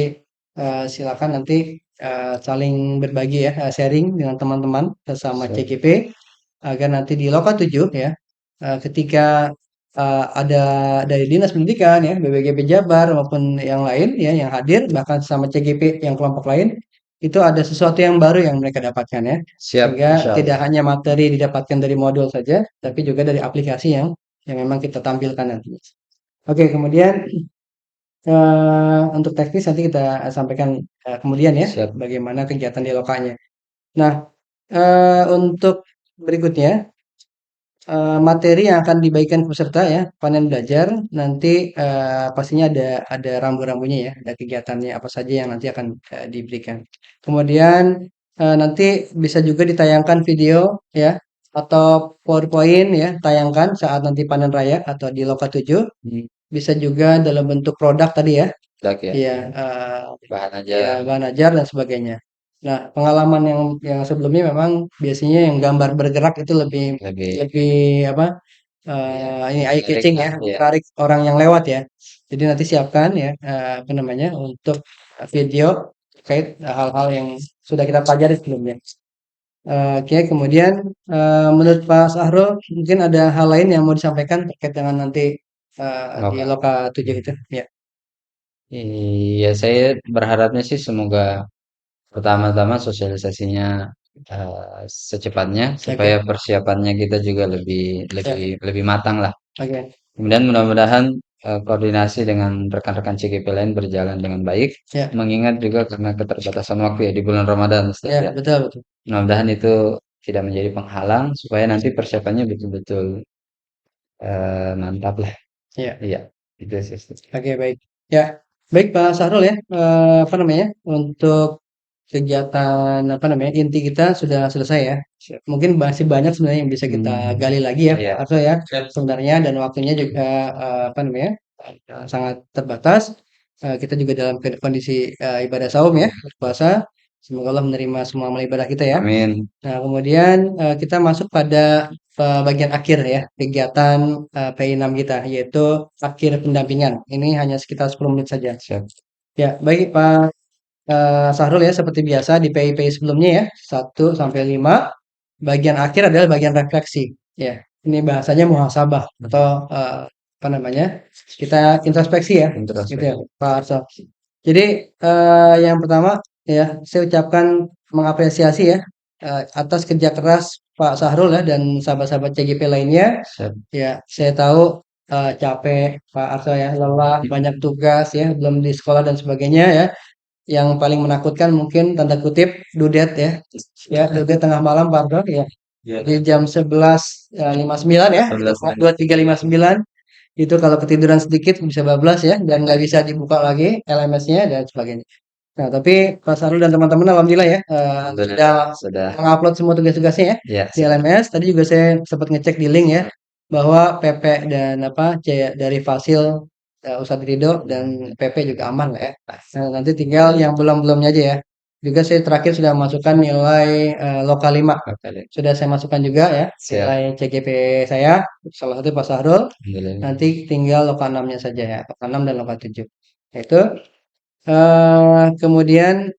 silakan nanti saling berbagi ya, sharing dengan teman-teman sesama Siap. CGP agar nanti di Loka 7 ya ketika ada dari Dinas Pendidikan ya, BPGP Jabar maupun yang lain ya yang hadir, bahkan sama CGP yang kelompok lain, itu ada sesuatu yang baru yang mereka dapatkan ya. Siap, Sehingga insya tidak Allah. hanya materi didapatkan dari modul saja, tapi juga dari aplikasi yang memang kita tampilkan nantinya. Oke, kemudian untuk teknis nanti kita sampaikan kemudian ya, Siap. bagaimana kegiatan di lokanya. Nah, untuk berikutnya materi yang akan dibagikan ke peserta ya, panen belajar nanti pastinya ada rambu-rambunya ya, ada kegiatannya apa saja yang nanti akan diberikan. Kemudian nanti bisa juga ditayangkan video ya atau PowerPoint ya, tayangkan saat nanti panen raya atau di Loka 7. Hmm, Bisa juga dalam bentuk produk tadi ya. Dak ya. Iya, Bahan aja ya bahan ajar dan sebagainya. Nah, pengalaman yang sebelumnya memang biasanya yang gambar bergerak itu lebih lebih lebih apa, ini eye menarik catching lah. ya, Ya. menarik orang yang lewat ya. Jadi nanti siapkan ya, apa namanya, untuk video terkait hal-hal yang sudah kita pelajari sebelumnya. Oke, kemudian, menurut Pak Sahrul mungkin ada hal lain yang mau disampaikan terkait dengan nanti, di Loka. Loka 7 itu? Ya, Iya, saya berharapnya sih semoga pertama-tama sosialisasinya secepatnya supaya oke, persiapannya kita juga lebih ya, lebih lebih matang lah. oke, Kemudian mudah-mudahan koordinasi dengan rekan-rekan CGP lain berjalan dengan baik, ya, mengingat juga karena keterbatasan waktu ya di bulan Ramadan, Ustaz ya, ya. betul betul. Mudah-mudahan itu tidak menjadi penghalang supaya nanti persiapannya betul-betul mantap lah. Ya. Iya, itu sih, Ustaz. Oke, baik. Ya, baik Pak Sahrul ya, apa namanya, untuk kegiatan apa namanya, inti kita sudah selesai ya. Mungkin masih banyak sebenarnya yang bisa kita gali lagi ya Iya, Pak Sahrul ya, sebenarnya dan waktunya juga apa namanya, sangat terbatas. Kita juga dalam kondisi ibadah saum ya, berpuasa. Semoga Allah menerima semua amal ibadah kita ya. amin. Nah, kemudian kita masuk pada bagian akhir ya, kegiatan PI6 kita, yaitu akhir pendampingan. Ini hanya sekitar 10 menit saja. Siap. Ya, baik Pak Sahrul ya, seperti biasa di PI-PI sebelumnya ya, 1 sampai 5. Bagian akhir adalah bagian refleksi. Ya, ini bahasanya muhasabah atau apa namanya? Kita introspeksi ya, gitu ya, Introspeksi. Pak Arso. Jadi yang pertama ya, saya ucapkan mengapresiasi ya atas kerja keras Pak Sahrul ya dan sahabat-sahabat CGP lainnya. Siap. Ya, saya tahu capek Pak Arso ya, lelah, banyak tugas ya, belum di sekolah dan sebagainya ya. Yang paling menakutkan mungkin tanda kutip dudet ya. Ya, dudet tengah malam Pak Arso ya. Di jam 11.59 ya, 11 menit. 23.59 itu kalau ketiduran sedikit bisa bablas ya dan nggak bisa dibuka lagi LMS-nya dan sebagainya. Nah, tapi Pak Sarul dan teman-teman alhamdulillah ya sudah Alhamdulillah sudah. mengupload semua tugas-tugasnya ya Ya, di LMS. Tadi juga saya sempat ngecek di link ya bahwa PP dan apa dari Fasil Ustadz Ridho dan PP juga aman lah ya. Nah, nanti tinggal yang belum-belumnya aja ya. Juga saya terakhir sudah masukkan nilai lokal 5. Oke deh. Sudah saya masukkan juga ya Siap. nilai CGP saya salah satu Pak Sahrul. Alhamdulillah. Nanti tinggal loka 6-nya saja ya, loka 6 dan loka 7. Itu kemudian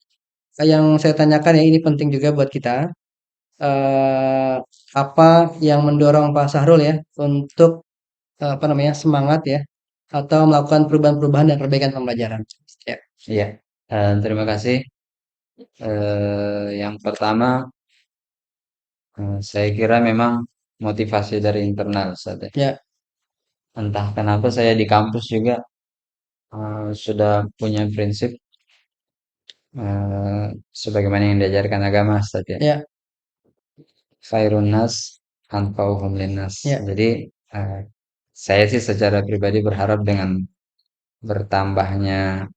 yang saya tanyakan ya ini penting juga buat kita. Apa yang mendorong Pak Sahrul ya untuk apa namanya semangat ya atau melakukan perubahan-perubahan dan perbaikan pembelajaran? Ya, Iya. Terima kasih. Yang pertama, saya kira memang motivasi dari internal saja. ya, Entah kenapa saya di kampus juga sudah punya prinsip sebagaimana yang diajarkan agama saja. ya, Khairun nas anfa'uhum linnas. ya, Jadi saya sih secara pribadi berharap dengan bertambahnya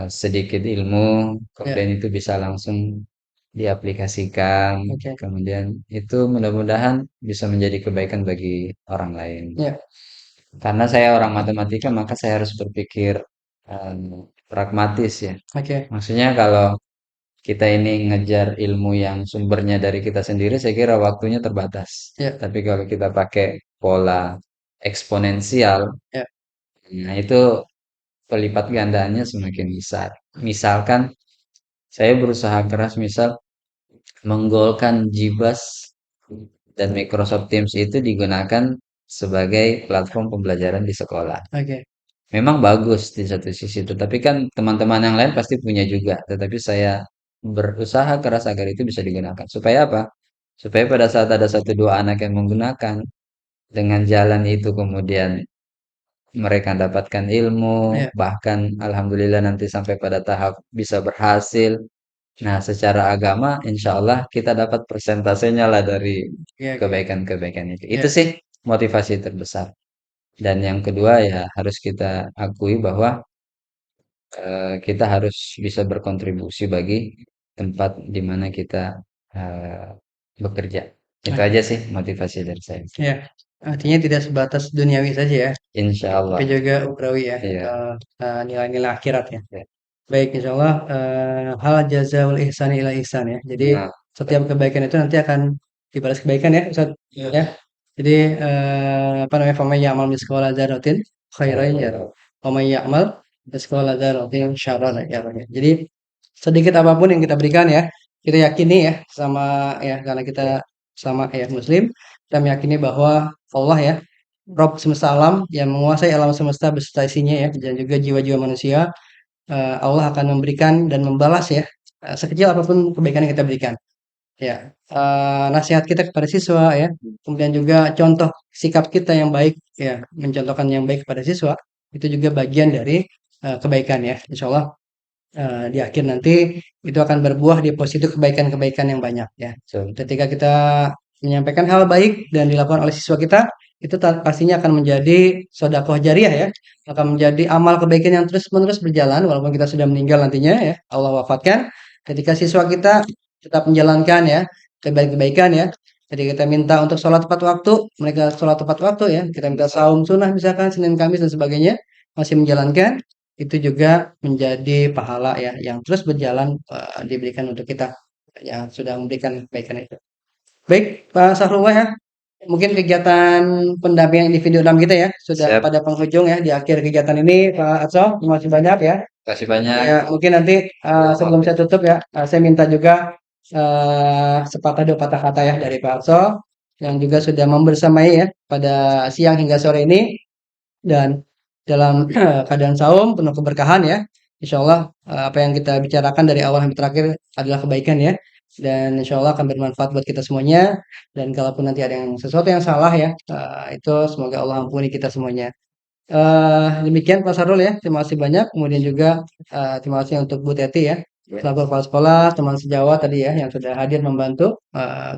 sedikit ilmu, ya. kemudian itu bisa langsung diaplikasikan, Oke, kemudian itu mudah-mudahan bisa menjadi kebaikan bagi orang lain. ya, Karena saya orang matematika, maka saya harus berpikir pragmatis ya. oke, Maksudnya kalau kita ini ngejar ilmu yang sumbernya dari kita sendiri, saya kira waktunya terbatas. ya, Tapi kalau kita pakai pola eksponensial, ya, nah itu pelipat gandaannya semakin besar. Misalkan saya berusaha keras, misal menggolkan Jibas dan Microsoft Teams itu digunakan sebagai platform pembelajaran di sekolah. Oke. Memang bagus di satu sisi, tetapi kan teman-teman yang lain pasti punya juga. Tetapi saya berusaha keras agar itu bisa digunakan. Supaya apa? Supaya pada saat ada satu dua anak yang menggunakan dengan jalan itu kemudian mereka dapatkan ilmu, Ya, bahkan alhamdulillah nanti sampai pada tahap bisa berhasil. Nah, secara agama, insya Allah kita dapat persentasenya lah dari ya, oke. kebaikan-kebaikan itu. Ya, Itu sih motivasi terbesar. Dan yang kedua ya harus kita akui bahwa kita harus bisa berkontribusi bagi tempat di mana kita eh, bekerja. Itu oke. aja sih motivasi dari saya. Ya, artinya tidak sebatas duniawi saja ya, Insya Allah. tapi juga ukhrawi ya, Iya. nilai-nilai akhirat ya. Ya. Baik, insya Allah, hal jazaul ihsani ila ihsan ya. Jadi Nah, setiap kebaikan itu nanti akan dibalas kebaikan ya, Ustaz. Ya. Jadi apa namanya? Faman ya'mal mithqala dzarratin khairan yarah. Wa may ya'mal mithqala dzarratin syarran yarah. Jadi sedikit apapun yang kita berikan ya, kita yakini ya sama ya karena kita sama ya muslim, kita meyakini bahwa Allah ya, Rob semesta alam yang menguasai alam semesta beserta isinya ya dan juga jiwa-jiwa manusia, Allah akan memberikan dan membalas ya, sekecil apapun kebaikan yang kita berikan. Ya, nasihat kita kepada siswa ya, kemudian juga contoh sikap kita yang baik ya, mencontohkan yang baik kepada siswa, itu juga bagian dari, kebaikan ya. Insyaallah, di akhir nanti itu akan berbuah di positif kebaikan-kebaikan yang banyak ya. betul. Ketika kita menyampaikan hal baik dan dilakukan oleh siswa kita, itu pastinya akan menjadi sedekah jariah ya, akan menjadi amal kebaikan yang terus-menerus berjalan walaupun kita sudah meninggal nantinya ya, Allah wafatkan. Ketika siswa kita tetap menjalankan ya kebaikan-kebaikan ya. Jadi kita minta untuk sholat tepat waktu, mereka sholat tepat waktu ya. Kita minta saum sunnah misalkan Senin Kamis dan sebagainya, masih menjalankan, itu juga menjadi pahala ya yang terus berjalan, diberikan untuk kita yang sudah memberikan kebaikan itu. Baik, Pak Sahrullah ya, mungkin kegiatan pendampingan individu dalam kita ya sudah Siap. pada penghujung ya di akhir kegiatan ini Pak Atso, terima kasih banyak ya. Terima kasih banyak. Ya, mungkin nanti sebelum saya tutup ya, saya minta juga sepatah dua patah kata ya dari Pak Atso yang juga sudah membersamai ya pada siang hingga sore ini dan dalam keadaan saum penuh keberkahan ya. Insya Allah apa yang kita bicarakan dari awal sampai terakhir adalah kebaikan ya. Dan insya Allah akan bermanfaat buat kita semuanya. Dan kalaupun nanti ada yang sesuatu yang salah ya, itu semoga Allah ampuni kita semuanya. Demikian Pak Sarul ya, terima kasih banyak. Kemudian juga terima kasih untuk Bu Teti ya, selaku kepala sekolah, teman sejawat tadi ya yang sudah hadir membantu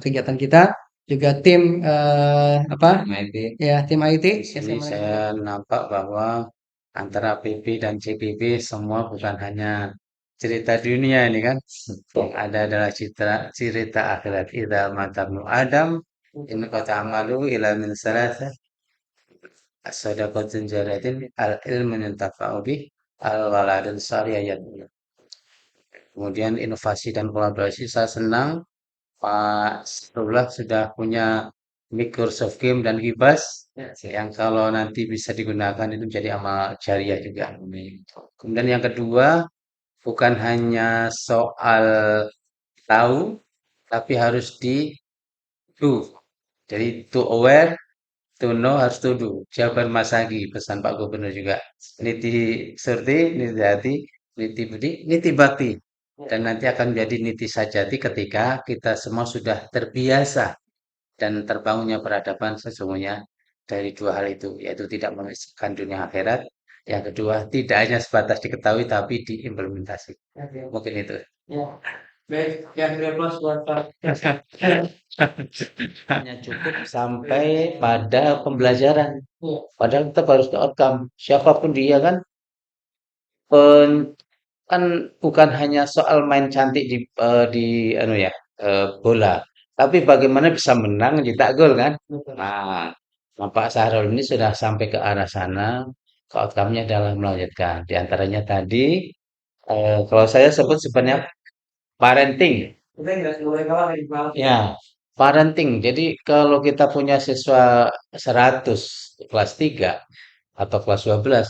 kegiatan kita. Juga tim apa? MIT. Ya, tim IT. Di sini saya nampak bahwa antara PP dan CPP semua bukan hanya cerita dunia ini kan. Yang ada adalah cerita akhirat. Idza matabnu Adam in qata amalu ila min salasa as-sadaqatun jariyatin al-ilmu yuntafa'u bih al-waladun salih. Kemudian inovasi dan kolaborasi saya senang Pak Sarullah sudah punya Microsoft Game dan Gibas yang kalau nanti bisa digunakan itu menjadi amal jariah juga. Kemudian yang kedua, bukan hanya soal tahu, tapi harus di do. Jadi to aware, to know, harus to do. Jawaban Mas Agi, pesan Pak Gubernur juga. Niti surti, niti hati, niti budi, niti bakti. Dan nanti akan menjadi niti sajati ketika kita semua sudah terbiasa dan terbangunnya peradaban sesungguhnya dari dua hal itu, yaitu tidak memisahkan dunia akhirat. Yang kedua, tidak hanya sebatas diketahui tapi diimplementasi. Mungkin itu. Ya. Baik, ya close buat Pak. Hanya cukup sampai pada pembelajaran. Iya. Padahal kita harus ke outcome. Siapapun dia kan, pen- kan bukan hanya soal main cantik di anu ya bola, tapi bagaimana bisa menang nyetak gol kan. Nah, Pak Sahrul ini sudah sampai ke arah sana. Ke outcome-nya adalah melanjutkan. Di antaranya tadi, kalau saya sebut sebenarnya parenting. Kita nggak boleh kalah dari Pak. Ya, parenting. Jadi kalau kita punya siswa 100 kelas 3 atau kelas 12,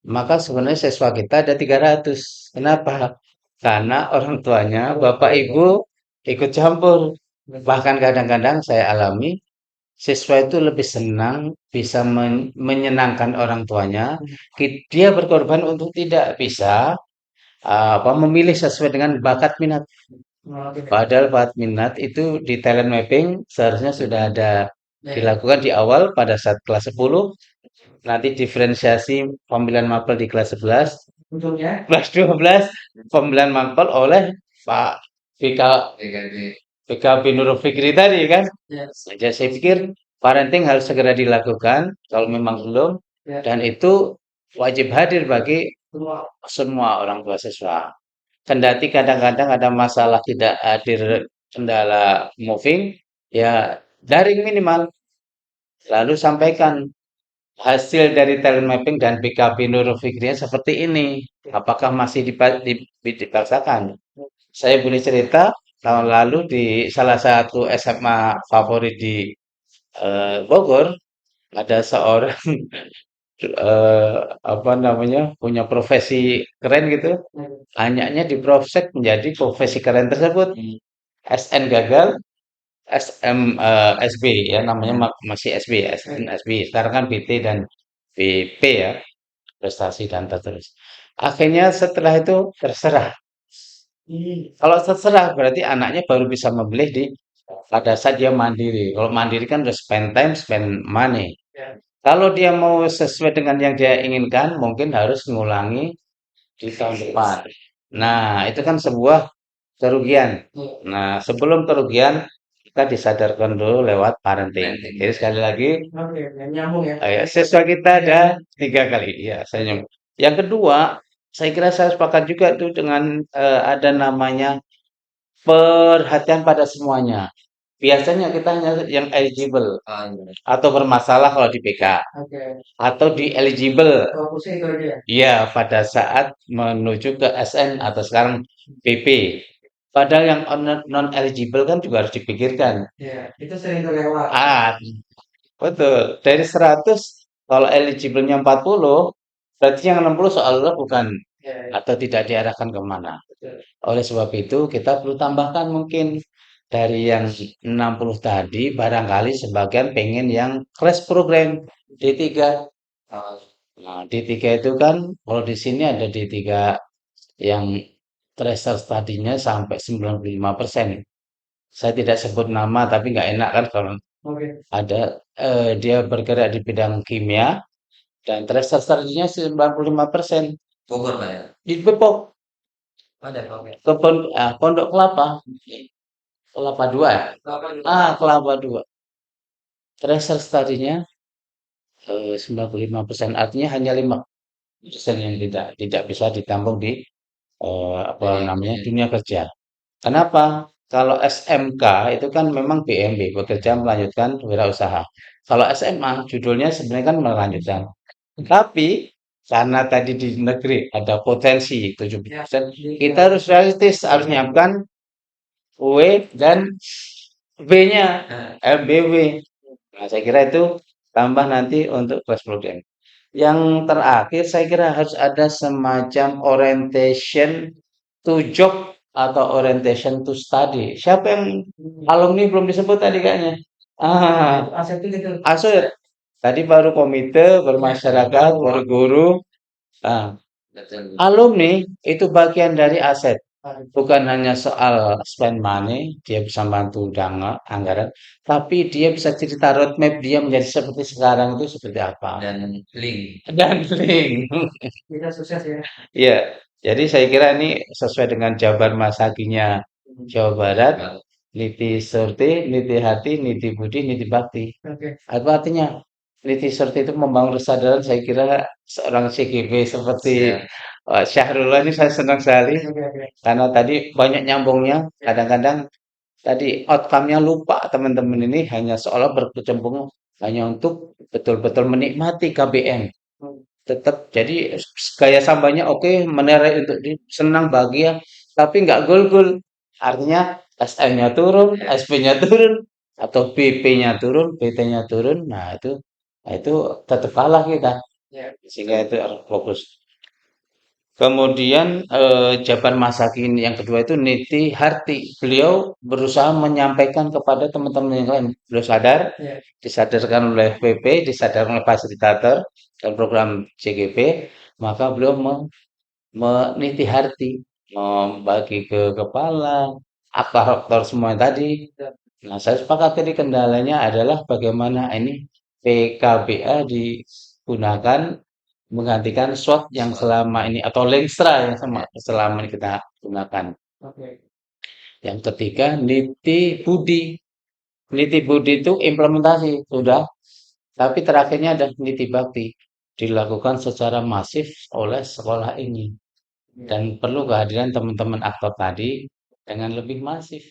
maka sebenarnya siswa kita ada 300. Kenapa? Karena orang tuanya, bapak ibu ikut campur. Bahkan kadang-kadang saya alami siswa itu lebih senang bisa menyenangkan orang tuanya. Dia berkorban untuk tidak bisa memilih sesuai dengan bakat minat. Padahal bakat minat itu di talent mapping seharusnya sudah ada dilakukan di awal pada saat kelas 10. Nanti diferensiasi pemilihan mapel di kelas 11, kelas 12, pemilihan mapel oleh Pak VK PKB Nurul Fikri tadi kan. Jadi saya pikir parenting harus segera dilakukan kalau memang belum, dan itu wajib hadir bagi semua orang tua siswa. Kendati kadang-kadang ada masalah tidak hadir, kendala moving, ya daring minimal. Lalu sampaikan hasil dari talent mapping dan BKB Nurul Fikrinya seperti ini. Apakah masih dipaksakan? Saya boleh cerita tahun lalu di salah satu SMA favorit di Bogor, ada seorang eh, apa namanya, punya profesi keren gitu. Anaknya diproses menjadi profesi keren tersebut. SN gagal, SM SB ya, namanya masih SB ya, SN SB. Sekarang kan BT dan BP ya, prestasi dan terus. Akhirnya setelah itu terserah. Kalau terserah berarti anaknya baru bisa memilih pada saat dia mandiri. Kalau mandiri kan udah spend time, spend money. Kalau dia mau sesuai dengan yang dia inginkan, mungkin harus mengulangi di tahun depan. Nah, itu kan sebuah kerugian. Nah, sebelum kerugian, kita disadarkan dulu lewat parenting. Jadi sekali lagi, siswa kita ada 3 kali. Ya, saya nyambung. Yang kedua, saya kira saya sepakat juga tuh dengan ada namanya perhatian pada semuanya. Biasanya kita hanya yang eligible atau bermasalah kalau di PK atau di eligible. Iya, pada saat menuju ke SN atau sekarang PP. Padahal yang non eligible kan juga harus dipikirkan. Itu sering terlewat. Betul. Dari 100 kalau eligible-nya 40, berarti yang 60 seolah-olah bukan atau tidak diarahkan kemana. Oleh sebab itu, kita perlu tambahkan mungkin dari yang 60 tadi, barangkali sebagian pengen yang crash program D3. Nah, D3 itu kan, kalau di sini ada D3 yang tracer tadinya sampai 95%. Saya tidak sebut nama, tapi nggak enak kan kalau ada dia bergerak di bidang kimia dan tracer tadinya 95%. Bogor Pak ya? Di Depok, Ada Pak. Pondok Kelapa. Kelapa 2 ya? Kelapa 2. Tracer tadinya 95%, artinya hanya 5% yang tidak bisa ditampung di apa namanya, dunia kerja. Kenapa? Kalau SMK itu kan memang BMB, bekerja melanjutkan wirausaha. Kalau SMA judulnya sebenarnya kan melanjutkan. Tapi karena tadi di negeri ada potensi 70%, kita harus realistis, harus menyiapkan W dan B-nya, MBW. Nah, saya kira itu tambah nanti untuk kelas program. Yang terakhir, saya kira harus ada semacam orientation to job atau orientation to study. Siapa yang alumni belum disebut tadi kayaknya? Aset itu. Asur. Tadi baru komite, bermasyarakat, baru guru. Nah, Betul. alumni itu bagian dari aset. Bukan hanya soal spend money, dia bisa bantu anggaran, tapi dia bisa cerita roadmap dia menjadi seperti sekarang itu seperti apa. Dan link. Dan link. Kita sukses ya. Iya, jadi saya kira ini sesuai dengan jawaban Mas Hakinya Jawa Barat, niti surti, niti hati, niti budi, niti bakti. Apa artinya? Niti surti itu membangun kesadaran, saya kira seorang CGP seperti Syahrullah ini saya senang sekali. Karena tadi banyak nyambungnya, kadang-kadang tadi outcome-nya lupa teman-teman ini hanya seolah berkecimpung hanya untuk betul-betul menikmati KBM. Tetap jadi gaya sambalnya oke, menarik untuk senang bahagia, tapi nggak goal-goal. Artinya SM-nya turun, SP-nya turun, atau BP-nya turun, PT-nya turun. Nah itu tetap kalah kita. Sehingga itu harus fokus. Kemudian jawaban masa kini yang kedua itu Niti Harti. Beliau berusaha menyampaikan kepada teman-teman yang lain. Beliau sadar, Ya. disadarkan oleh PP, disadarkan oleh fasilitator dan program CGP, maka beliau meniti harti, membagi ke kepala, aktor-aktor semua tadi. Nah, saya sepakat tadi kendalanya adalah bagaimana ini PKBA digunakan menggantikan SWOT yang selama ini atau Lengstra yang selama ini kita gunakan. Oke. Yang ketiga, Niti Budi. Niti Budi itu implementasi sudah, tapi terakhirnya ada Niti Bakti dilakukan secara masif oleh sekolah ini dan perlu kehadiran teman-teman aktor tadi dengan lebih masif.